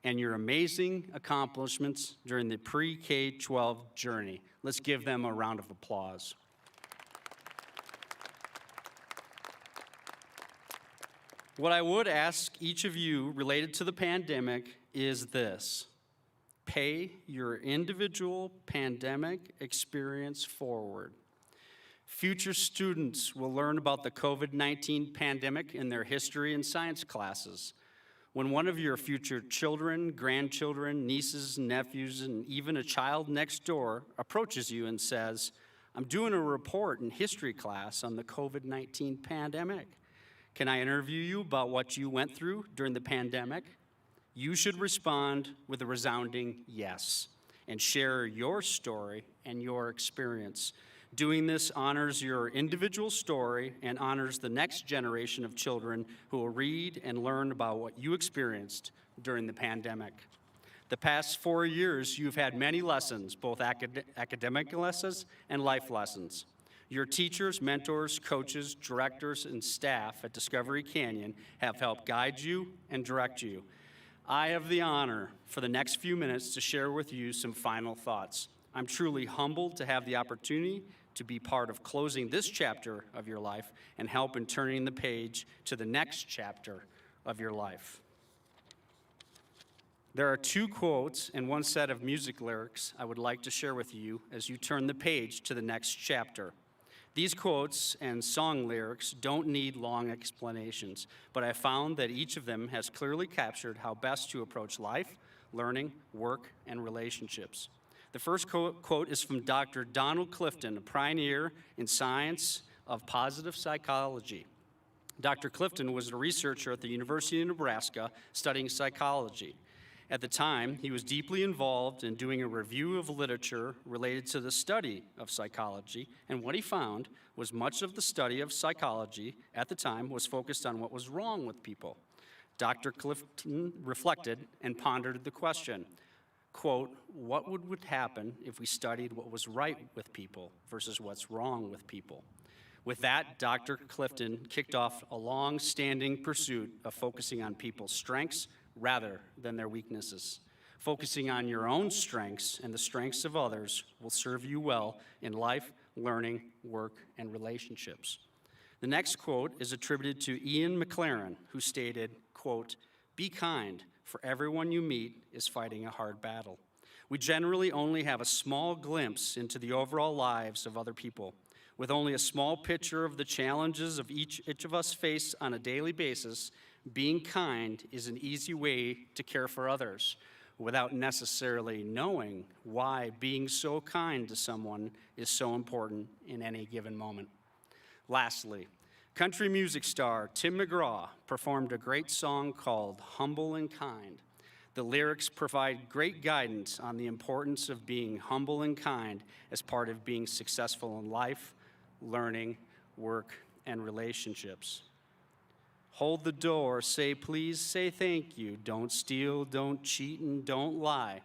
and your amazing accomplishments during the pre-K-12 journey. Let's give them a round of applause. What I would ask each of you related to the pandemic is this: pay your individual pandemic experience forward. Future students will learn about the COVID-19 pandemic in their history and science classes. When one of your future children, grandchildren, nieces, nephews, and even a child next door approaches you and says, "I'm doing a report in history class on the COVID-19 pandemic. Can I interview you about what you went through during the pandemic?" You should respond with a resounding yes and share your story and your experience. Doing this honors your individual story and honors the next generation of children who will read and learn about what you experienced during the pandemic. The past 4 years, you've had many lessons, both academic lessons and life lessons. Your teachers, mentors, coaches, directors, and staff at Discovery Canyon have helped guide you and direct you. I have the honor for the next few minutes to share with you some final thoughts. I'm truly humbled to have the opportunity to be part of closing this chapter of your life and help in turning the page to the next chapter of your life. There are two quotes and one set of music lyrics I would like to share with you as you turn the page to the next chapter. These quotes and song lyrics don't need long explanations, but I found that each of them has clearly captured how best to approach life, learning, work, and relationships. The first quote is from Dr. Donald Clifton, a pioneer in science of positive psychology. Dr. Clifton was a researcher at the University of Nebraska studying psychology. At the time, he was deeply involved in doing a review of literature related to the study of psychology, and what he found was much of the study of psychology at the time was focused on what was wrong with people. Dr. Clifton reflected and pondered the question, quote, what would happen if we studied what was right with people versus what's wrong with people? With that, Dr. Clifton kicked off a long-standing pursuit of focusing on people's strengths rather than their weaknesses. Focusing on your own strengths and the strengths of others will serve you well in life, learning, work, and relationships. The next quote is attributed to Ian McLaren, who stated, quote, be kind, for everyone you meet is fighting a hard battle. We generally only have a small glimpse into the overall lives of other people. With only a small picture of the challenges of each of us face on a daily basis, being kind is an easy way to care for others without necessarily knowing why being so kind to someone is so important in any given moment. Lastly, country music star Tim McGraw performed a great song called Humble and Kind. The lyrics provide great guidance on the importance of being humble and kind as part of being successful in life, learning, work, and relationships. Hold the door, say please, say thank you. Don't steal, don't cheat, and don't lie.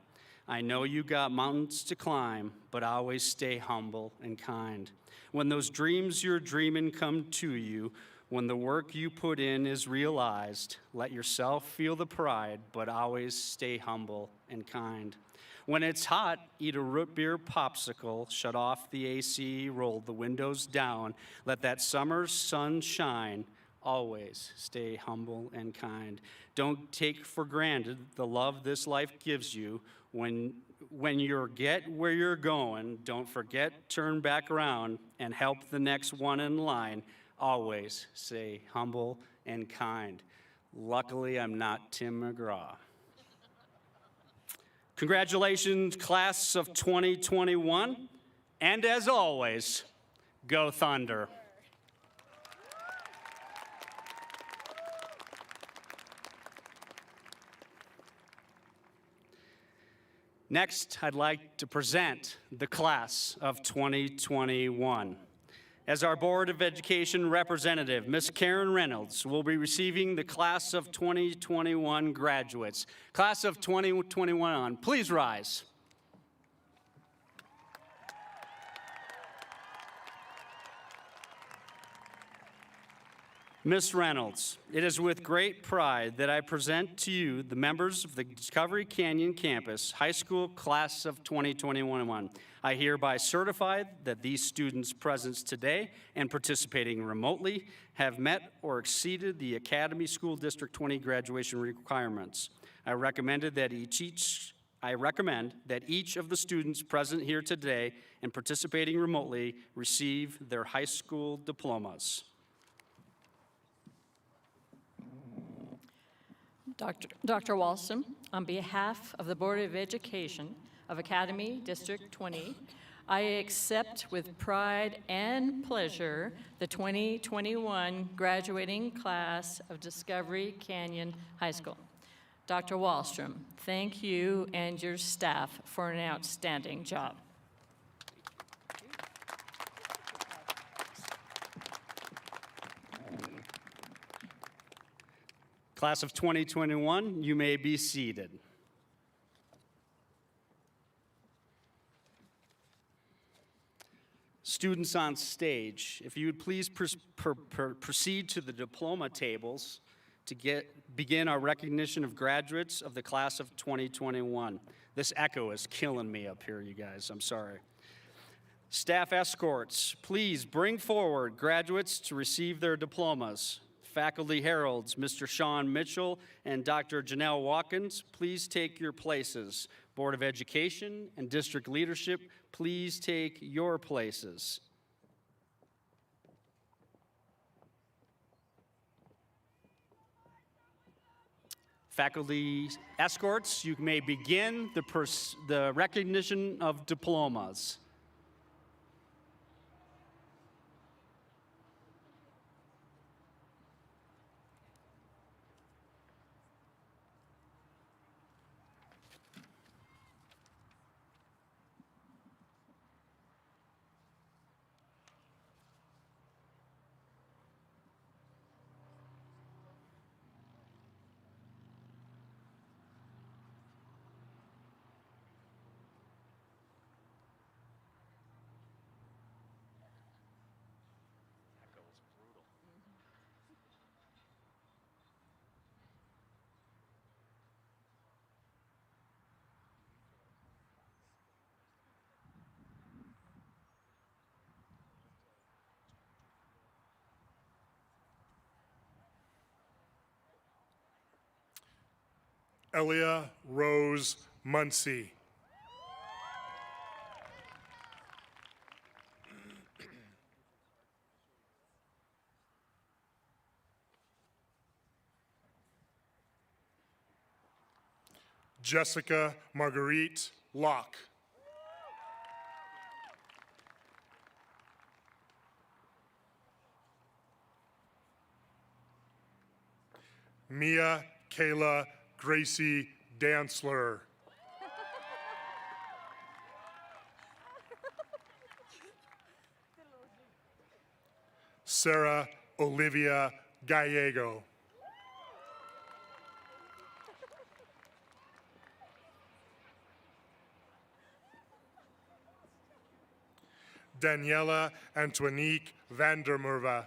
I know you got mountains to climb, but always stay humble and kind. When those dreams you're dreaming come to you, when the work you put in is realized, let yourself feel the pride, but always stay humble and kind. When it's hot, eat a root beer popsicle, shut off the AC, roll the windows down, let that summer sun shine. Always stay humble and kind. Don't take for granted the love this life gives you. When you get where you're going, don't forget, turn back around and help the next one in line. Always stay humble and kind. Luckily, I'm not Tim McGraw. Congratulations, class of 2021. And as always, go Thunder. Next, I'd like to present the class of 2021. As our Board of Education representative, Ms. Karen Reynolds will be receiving the class of 2021 graduates. Class of 2021, please rise. Ms. Reynolds, it is with great pride that I present to you the members of the Discovery Canyon Campus High School Class of 2021. I hereby certify that these students present today and participating remotely have met or exceeded the Academy School District 20 graduation requirements. I recommend that each of the students present here today and participating remotely receive their high school diplomas. Dr. Wallstrom, on behalf of the Board of Education of Academy District 20, I accept with pride and pleasure the 2021 graduating class of Discovery Canyon High School. Dr. Wallstrom, thank you and your staff for an outstanding job. Class of 2021, you may be seated. Students on stage, if you would please proceed to the diploma tables to begin our recognition of graduates of the class of 2021. This echo is killing me up here, you guys. I'm sorry. Staff escorts, please bring forward graduates to receive their diplomas. Faculty heralds, Mr. Sean Mitchell and Dr. Janelle Watkins, please take your places. Board of Education and district leadership, please take your places. Faculty escorts, you may begin the recognition of diplomas. Elia Rose Muncie. Jessica Marguerite Locke. Mia Kayla Gracie Dantzler. Sarah Olivia Gallego. Daniela Antoinique Vandermerva.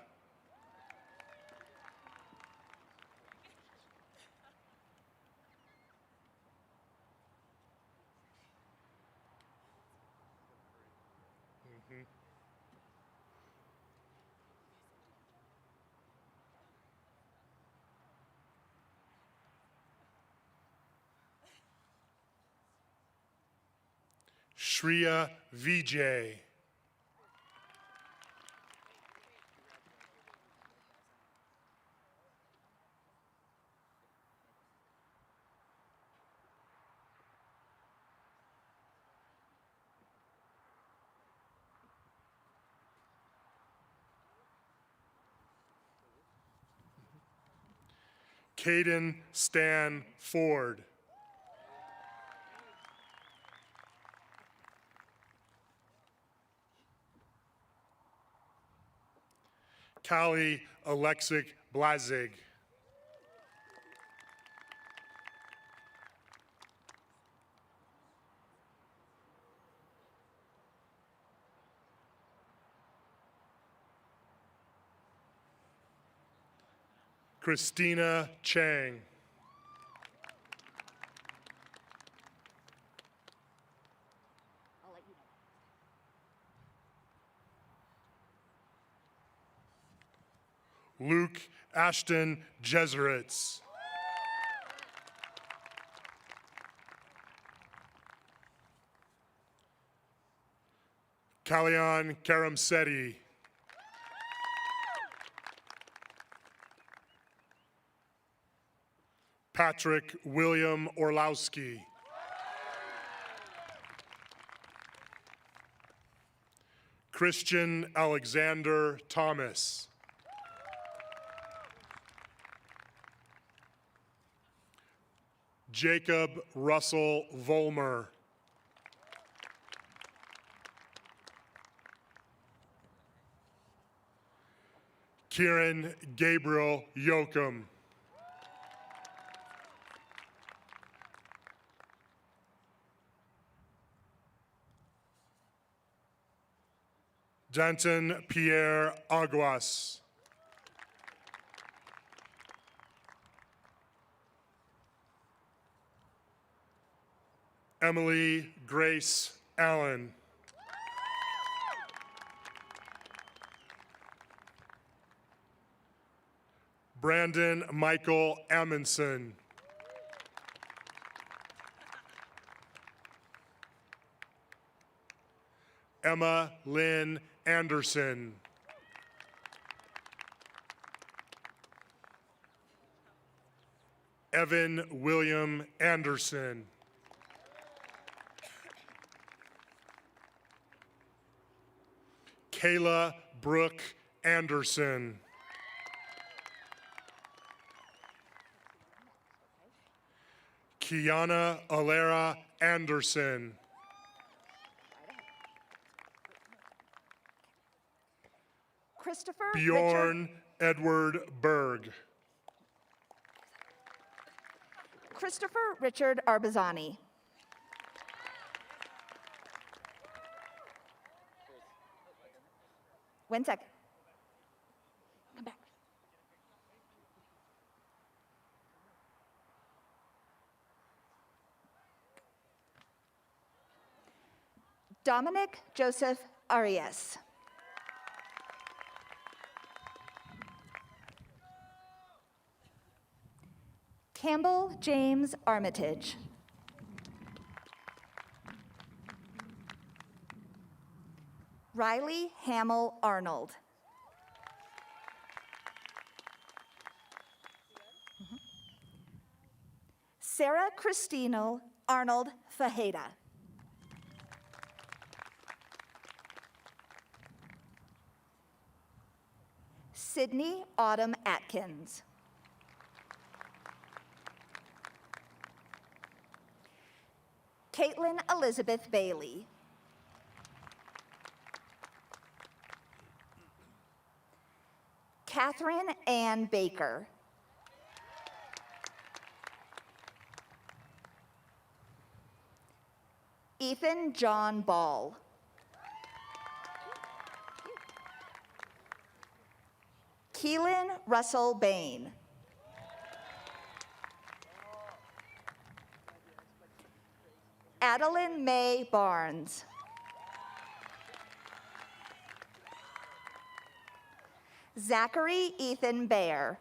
Shreya Vijay. Caden Stan Ford. Callie Alexic Blazig. Christina Chang. Luke Ashton Jesuits. Kalyan Karamseti. Patrick William Orlowski. Christian Alexander Thomas. Jacob Russell Volmer. Kieran Gabriel Yoakum. Denton Pierre Aguas. Emily Grace Allen. Brandon Michael Amundsen. Emma Lynn Anderson. Evan William Anderson. Kayla Brooke Anderson. Kiana Alera Anderson. Christopher Bjorn Edward Berg. Christopher Richard Arbazani. One second. Come back. Dominic Joseph Arias. Campbell James Armitage. Riley Hamill Arnold. Sarah Christine Arnold Fajeda. Sydney Autumn Atkins. Caitlin Elizabeth Bailey. Catherine Ann Baker. Ethan John Ball. Keelan Russell Bain. Adeline May Barnes. Zachary Ethan Baer.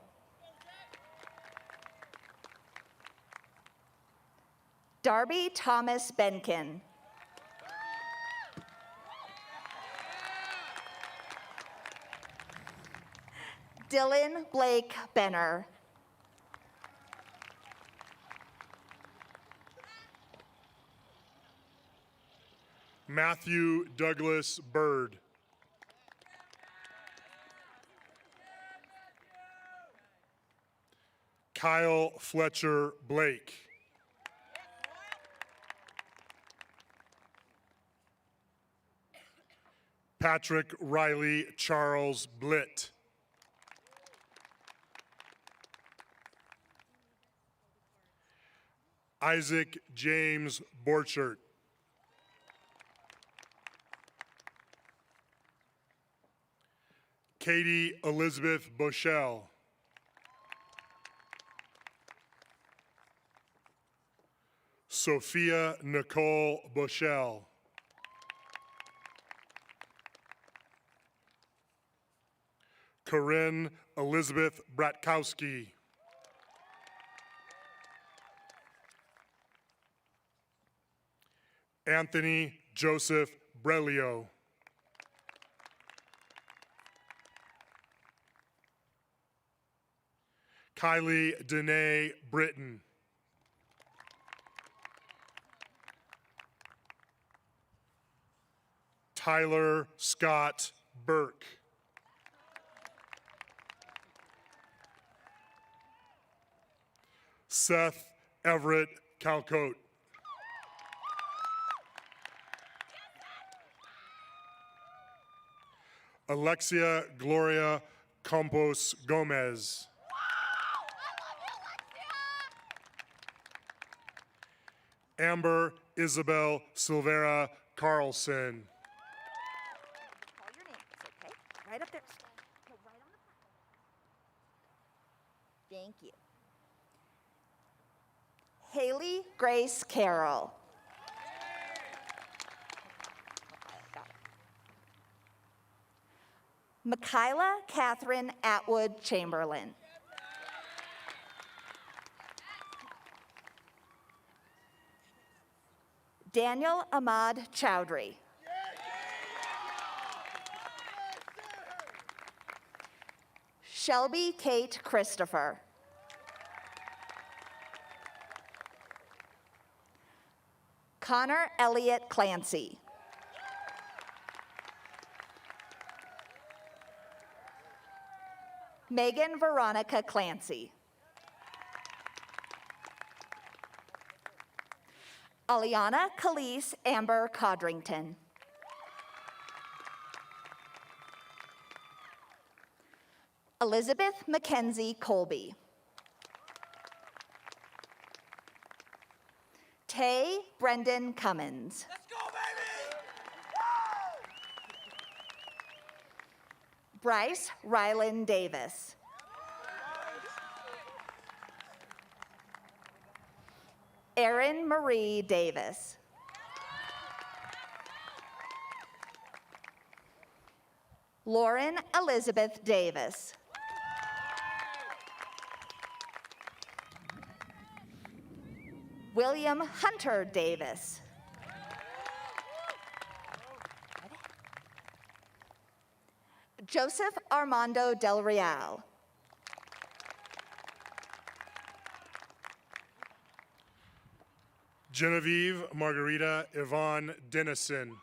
Darby Thomas Benkin. Dylan Blake Benner. Matthew Douglas Bird. Kyle Fletcher Blake. Patrick Riley Charles Blitt. Isaac James Borchert. Katie Elizabeth Boschel. Sophia Nicole Boschel. Corinne Elizabeth Bratkowski. Anthony Joseph Brelio. Kylie Danae Britton. Tyler Scott Burke. Seth Everett Calcote. Alexia Gloria Campos Gomez. Amber Isabel Silvera Carlson. Call your name, it's okay? Right up there. No, right on the front. Thank you. Haley Grace Carroll. Got it. Michaela Catherine Atwood Chamberlain. Daniel Ahmad Chowdhury. Shelby Kate Christopher. Connor Elliott Clancy. Megan Veronica Clancy. Aliana Khalees Amber Codrington. Elizabeth Mackenzie Colby. Tay Brendan Cummins. Let's go, baby! Bryce Rylan Davis. Erin Marie Davis. Lauren Elizabeth Davis. William Hunter Davis. Joseph Armando Del Real. Genevieve Margarita Yvonne Dennison.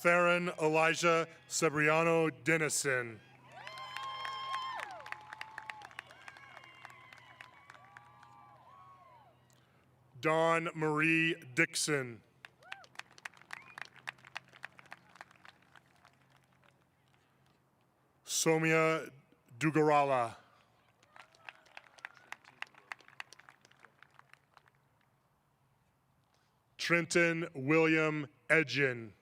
Theron Elijah Cebriano Dennison. Dawn Marie Dixon. Somia Dugarala. Trenton William Edgin.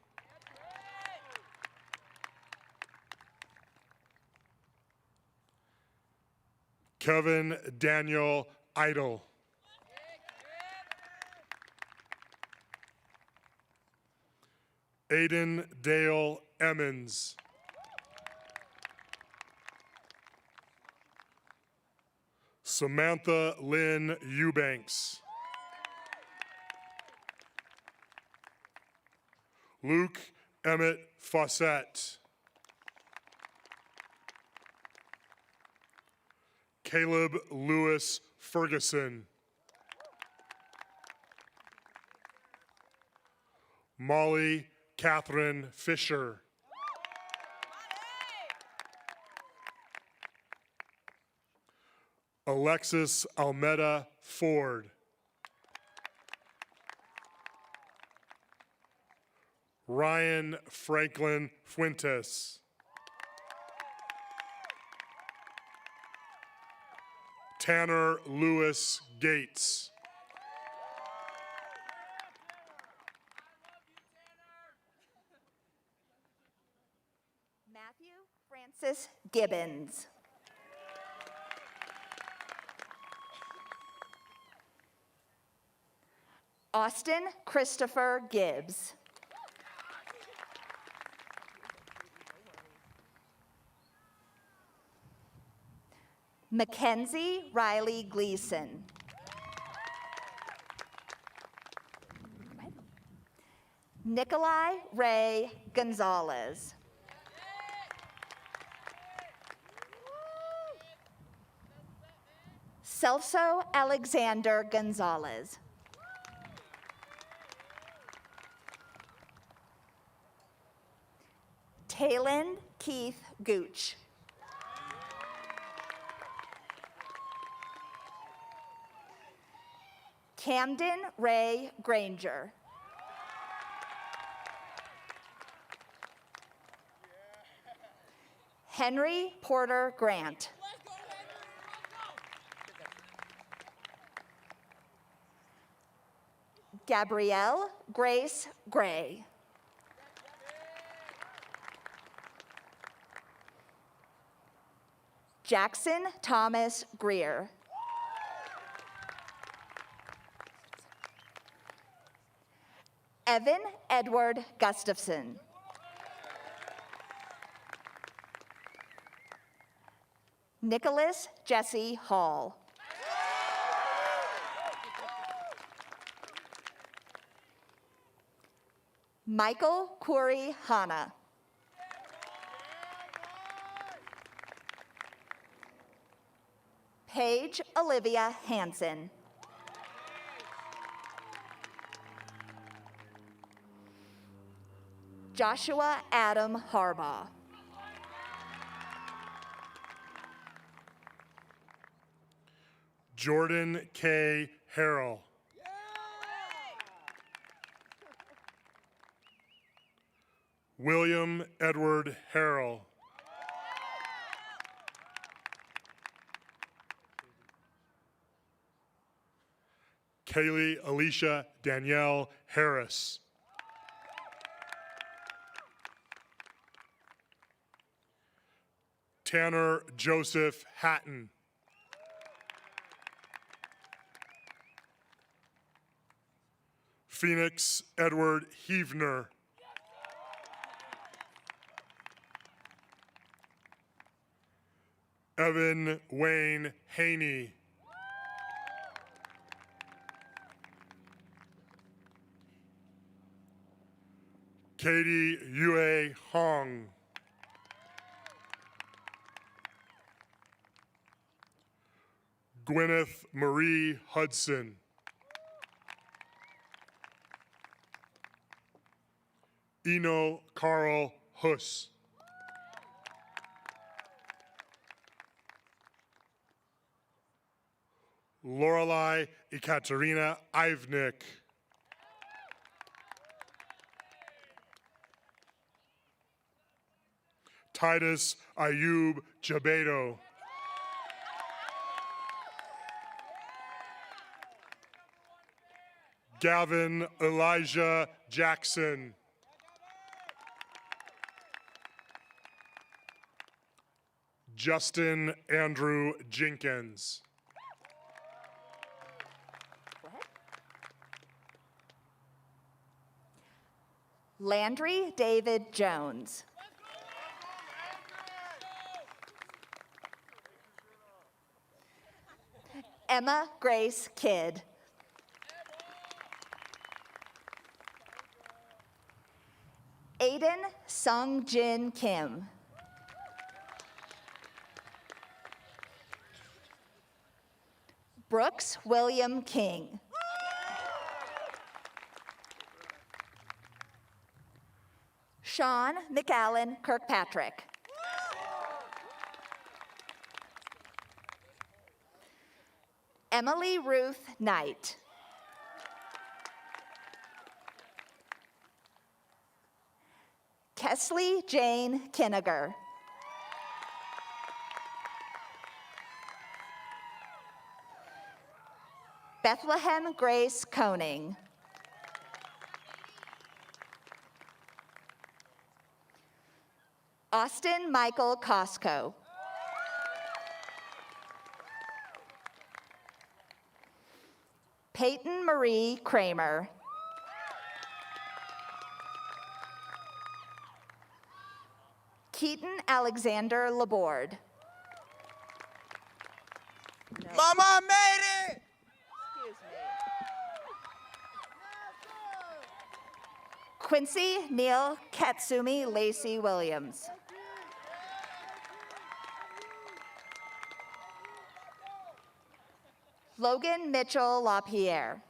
Kevin Daniel Idle. Aiden Dale Emmons. Samantha Lynn Eubanks. Luke Emmett Fawcett. Caleb Lewis Ferguson. Molly Catherine Fisher. Alexis Almeda Ford. Ryan Franklin Fuentes. Tanner Lewis Gates. Matthew Francis Gibbons. Austin Christopher Gibbs. Mackenzie Riley Gleason. Nikolai Ray Gonzalez. Celso Alexander Gonzalez. Talon Keith Gooch. Camden Ray Granger. Henry Porter Grant. Gabrielle Grace Gray. Jackson Thomas Greer. Evan Edward Gustafson. Nicholas Jesse Hall. Michael Corey Hanna. Paige Olivia Hansen. Joshua Adam Harbaugh. Jordan K. Harrell. William Edward Harrell. Kaylee Alicia Danielle Harris. Tanner Joseph Hatton. Phoenix Edward Heavner. Evan Wayne Haney. Katie Yue Hong. Gwyneth Marie Hudson. Eno Carl Huss. Lorelei Ekaterina Ivnik. Titus Ayub Jabedo. Gavin Elijah Jackson. Justin Andrew Jenkins. Go ahead. Landry David Jones. Emma Grace Kidd. Aiden Sung Jin Kim. Brooks William King. Sean McAllen Kirkpatrick. Emily Ruth Knight. Kesley Jane Kinniger. Bethlehem Grace Koning. Austin Michael Costco. Peyton Marie Kramer. Keaton Alexander Laborde. Mama, I made it! Excuse me. Quincy Neil Katsumi Lacey Williams. Logan Mitchell LaPierre.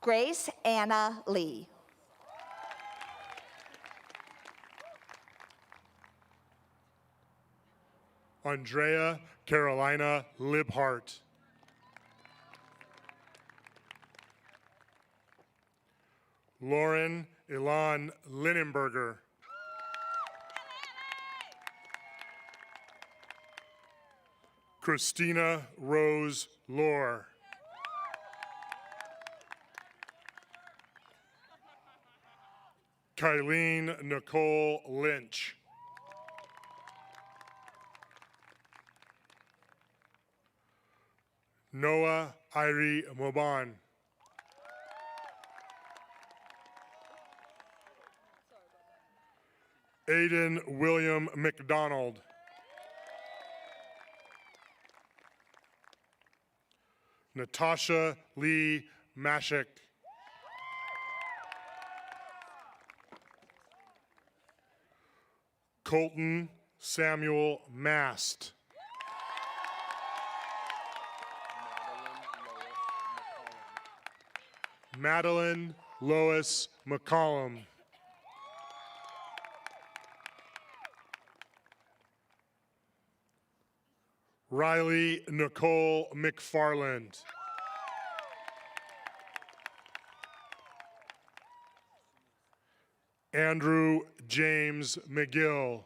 Grace Anna Lee. Andrea Carolina Libhart. Lauren Ilan Linenberger. Christina Rose Lohr. Kylene Nicole Lynch. Noah Irie Moban. Aiden William McDonald. Natasha Lee Mashik. Colton Samuel Mast. Madeline Lois McCollum. Riley Nicole McFarland. Andrew James McGill.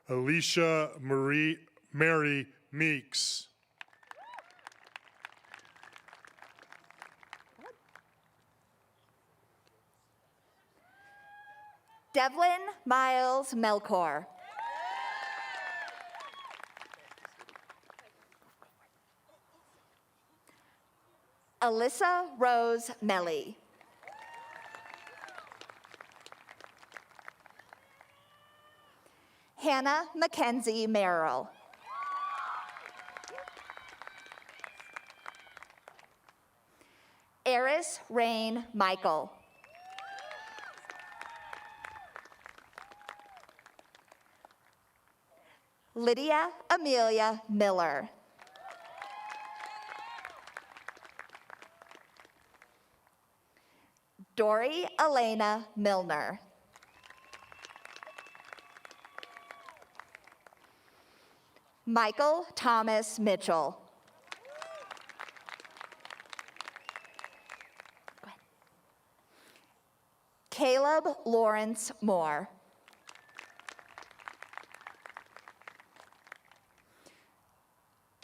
Alicia Mary Meeks. Devlin Miles Melkor. Alyssa Rose Melly. Hannah Mackenzie Merrill. Eris Rain Michael. Lydia Amelia Miller. Dory Elena Milner. Michael Thomas Mitchell. Caleb Lawrence Moore.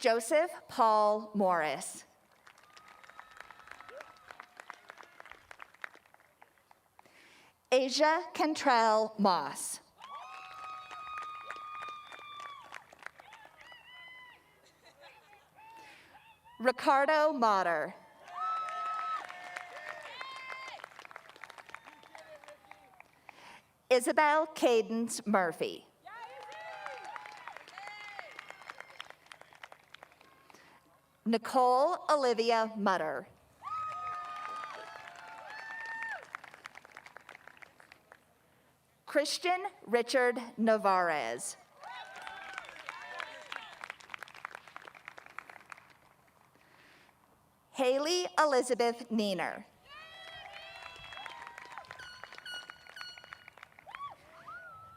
Joseph Paul Morris. Asia Cantrell Moss. Ricardo Motter. Isabel Cadence Murphy. Nicole Olivia Mutter. Christian Richard Navarez. Haley Elizabeth Neener.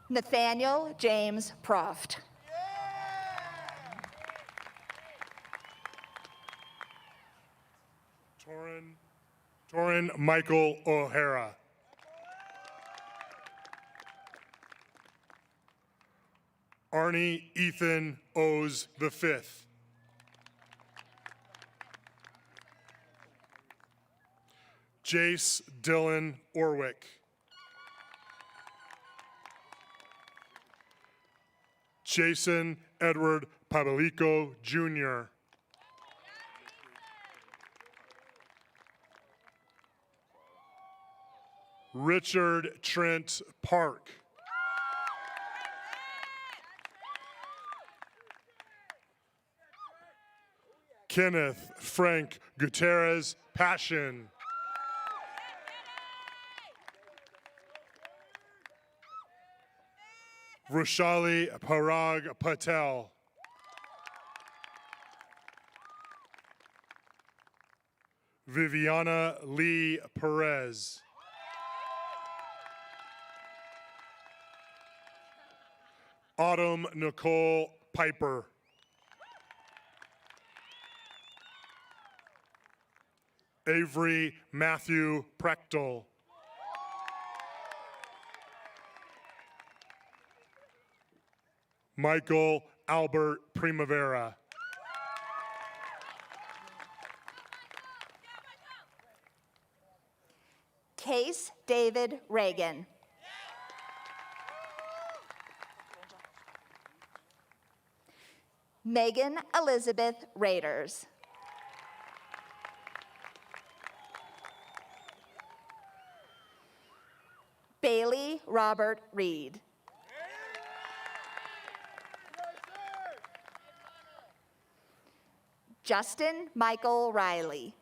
Nathaniel James Proft. Torin Michael O'Hara. Arnie Ethan O's V. Jace Dylan Orwick. Jason Edward Pabalico Jr. Richard Trent Park. Kenneth Frank Gutierrez Passion. Rushali Parag Patel. Viviana Lee Perez. Autumn Nicole Piper. Avery Matthew Prechtel. Michael Albert Primavera. Case David Reagan. Megan Elizabeth Raiders. Bailey Robert Reed. Justin Michael Riley.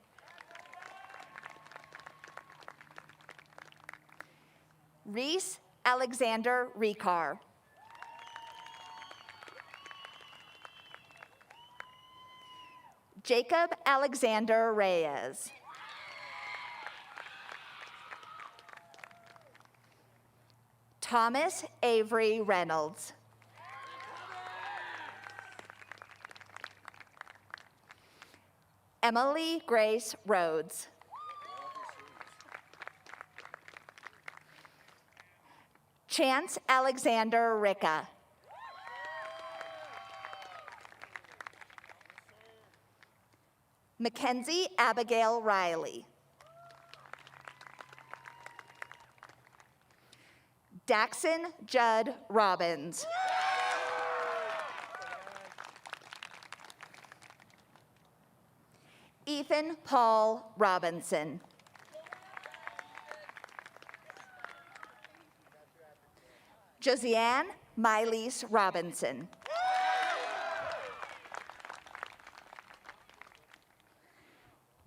Reese Alexander Ricard. Jacob Alexander Reyes. Thomas Avery Reynolds. Emily Grace Rhodes. Chance Alexander Ricka. Mackenzie Abigail Riley. Daxon Judd Robbins. Ethan Paul Robinson. Josiane Miley's Robinson.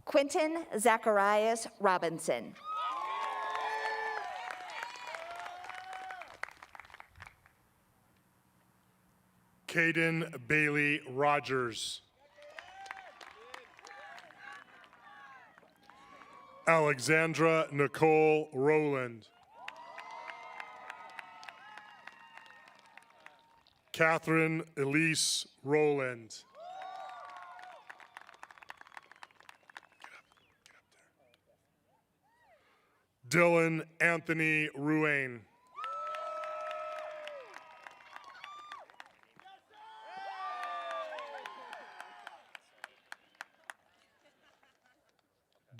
Quentin Zacharias Robinson. Caden Bailey Rogers. Alexandra Nicole Rowland. Catherine Elise Rowland. Dylan Anthony Ruane.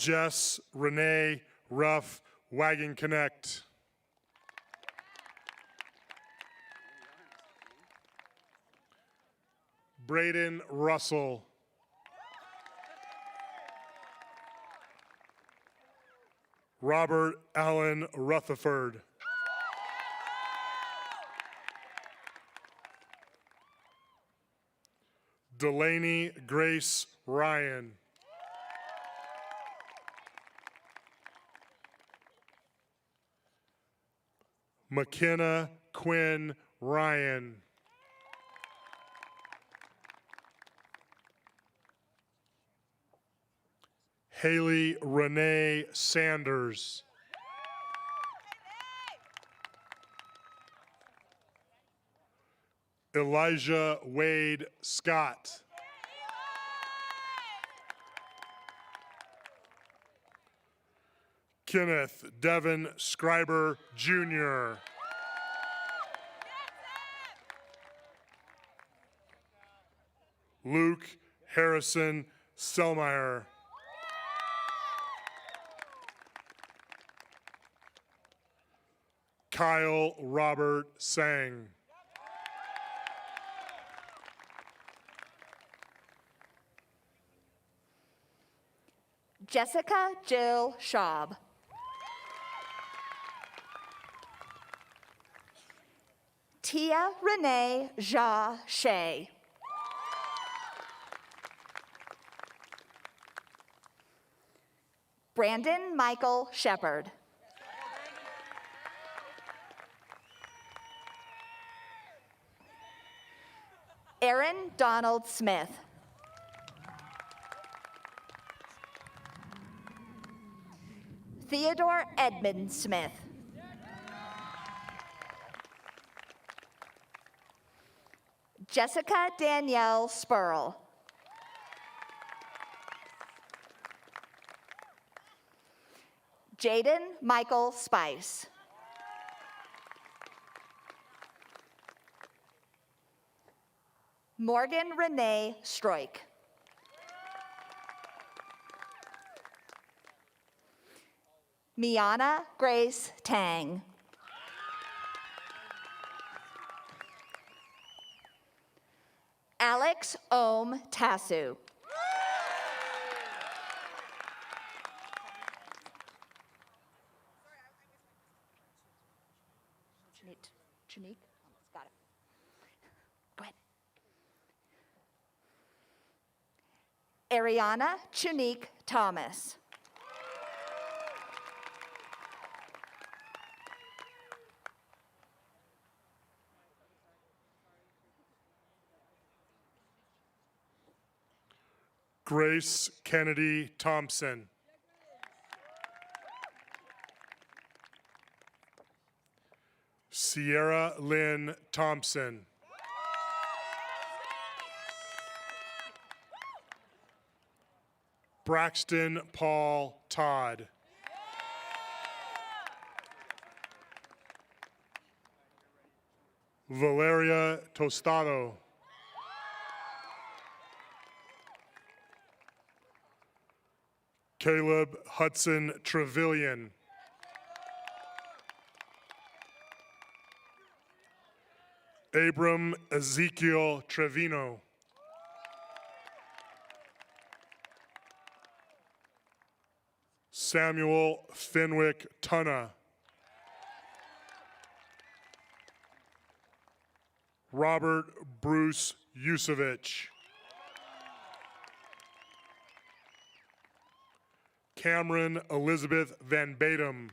Jess Renee Ruff Wagon Connect. Braden Russell. Robert Allen Rutherford. Delaney Grace Ryan. McKenna Quinn Ryan. Haley Renee Sanders. Elijah Wade Scott. Kenneth Devin Scriber Jr. Luke Harrison Selmeyer. Kyle Robert Sang. Jessica Jill Schaub. Tia Renee Ja Shea. Brandon Michael Shepard. Aaron Donald Smith. Theodore Edmund Smith. Jessica Danielle Spurl. Jaden Michael Spice. Morgan Renee Stroik. Miana Grace Tang. Alex Ohm Tasu. Ariana Chunique Thomas. Grace Kennedy Thompson. Sierra Lynn Thompson. Braxton Paul Todd. Valeria Tostado. Caleb Hudson Trevelyan. Abram Ezekiel Trevino. Samuel Fenwick Tunna. Robert Bruce Yusevich. Cameron Elizabeth Van Badem.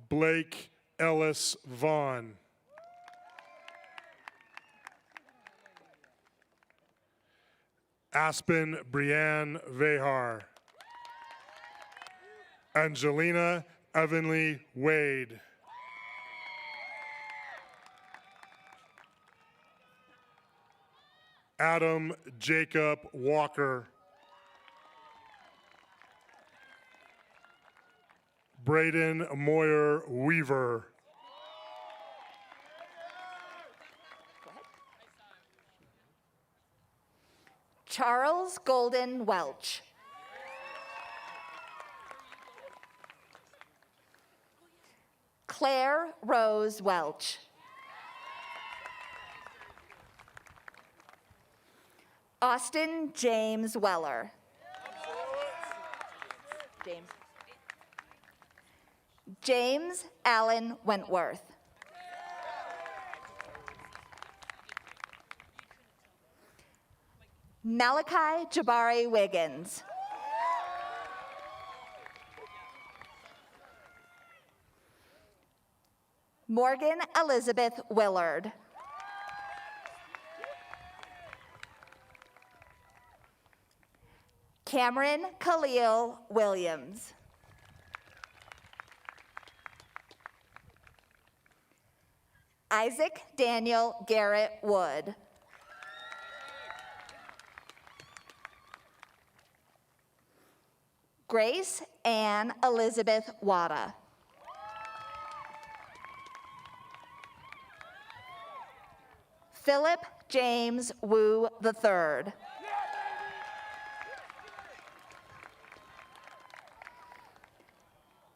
Blake Ellis Vaughn. Aspen Brianne Vehar. Angelina Evanly Wade. Adam Jacob Walker. Braden Moyer Weaver. Charles Golden Welch. Claire Rose Welch. Austin James Weller. James Allen Wentworth. Malachi Jabari Wiggins. Morgan Elizabeth Willard. Cameron Khalil Williams. Isaac Daniel Garrett Wood. Grace Ann Elizabeth Wada. Philip James Wu III.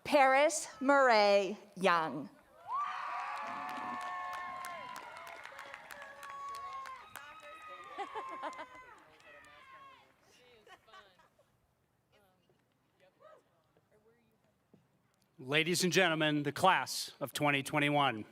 Paris Murray Young. Ladies and gentlemen, the class of 2021.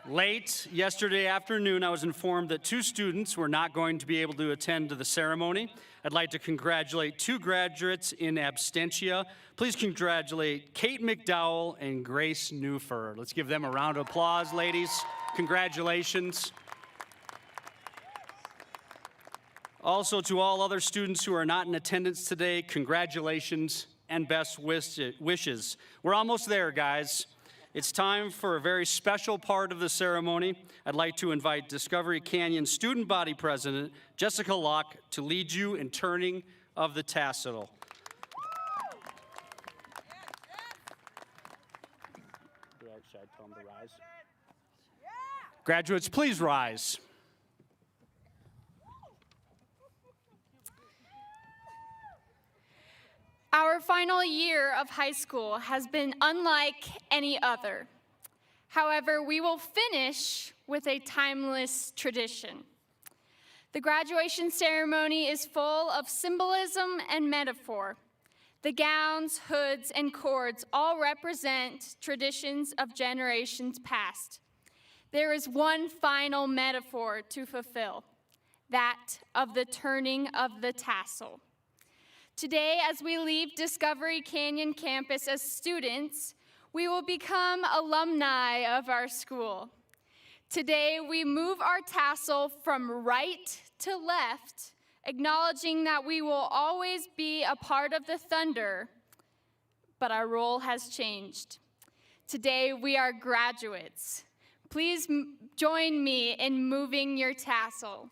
Late yesterday afternoon, I was informed that 2 students were not going to be able to attend to the ceremony. I'd like to congratulate 2 graduates in absentia. Please congratulate Kate McDowell and Grace Newfer. Let's give them a round of applause, ladies. Congratulations. Also, to all other students who are not in attendance today, congratulations and best wishes. We're almost there, guys. It's time for a very special part of the ceremony. I'd like to invite Discovery Canyon Student Body President Jessica Locke to lead you in turning of the tassel. Should I tell them to rise? Graduates, please rise. Our final year of high school has been unlike any other. However, we will finish with a timeless tradition. The graduation ceremony is full of symbolism and metaphor. The gowns, hoods, and cords all represent traditions of generations past. There is one final metaphor to fulfill, that of the turning of the tassel. Today, as we leave Discovery Canyon campus as students, we will become alumni of our school. Today, we move our tassel from right to left, acknowledging that we will always be a part of the thunder, but our role has changed. Today, we are graduates. Please join me in moving your tassel.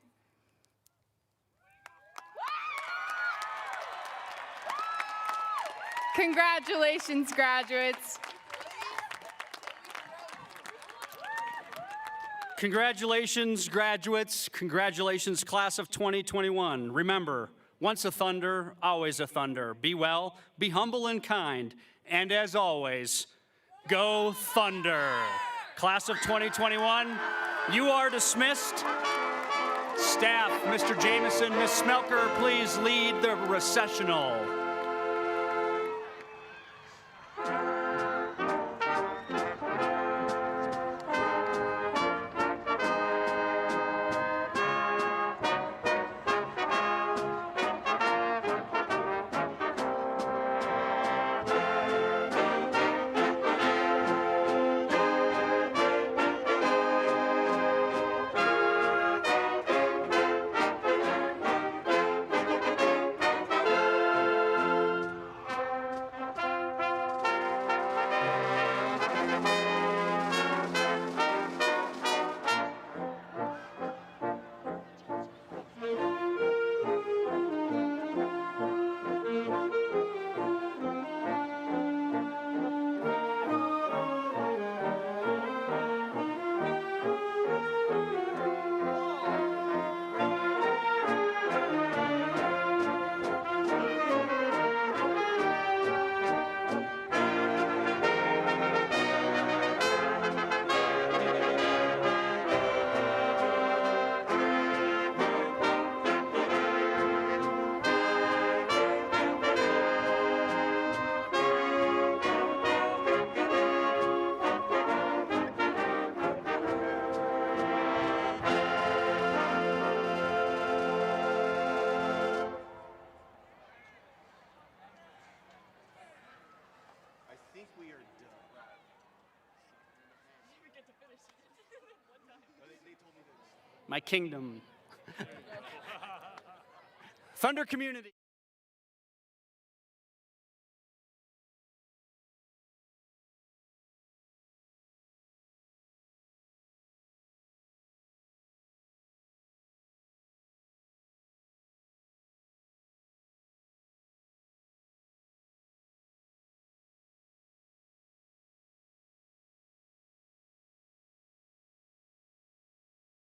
Congratulations, graduates. Congratulations, graduates. Congratulations, class of 2021. Remember, once a thunder, always a thunder. Be well, be humble and kind, and as always, go Thunder. Class of 2021, you are dismissed. Staff, Mr. Jameson, Ms. Smelker, please lead the recessional. My kingdom. Thunder community.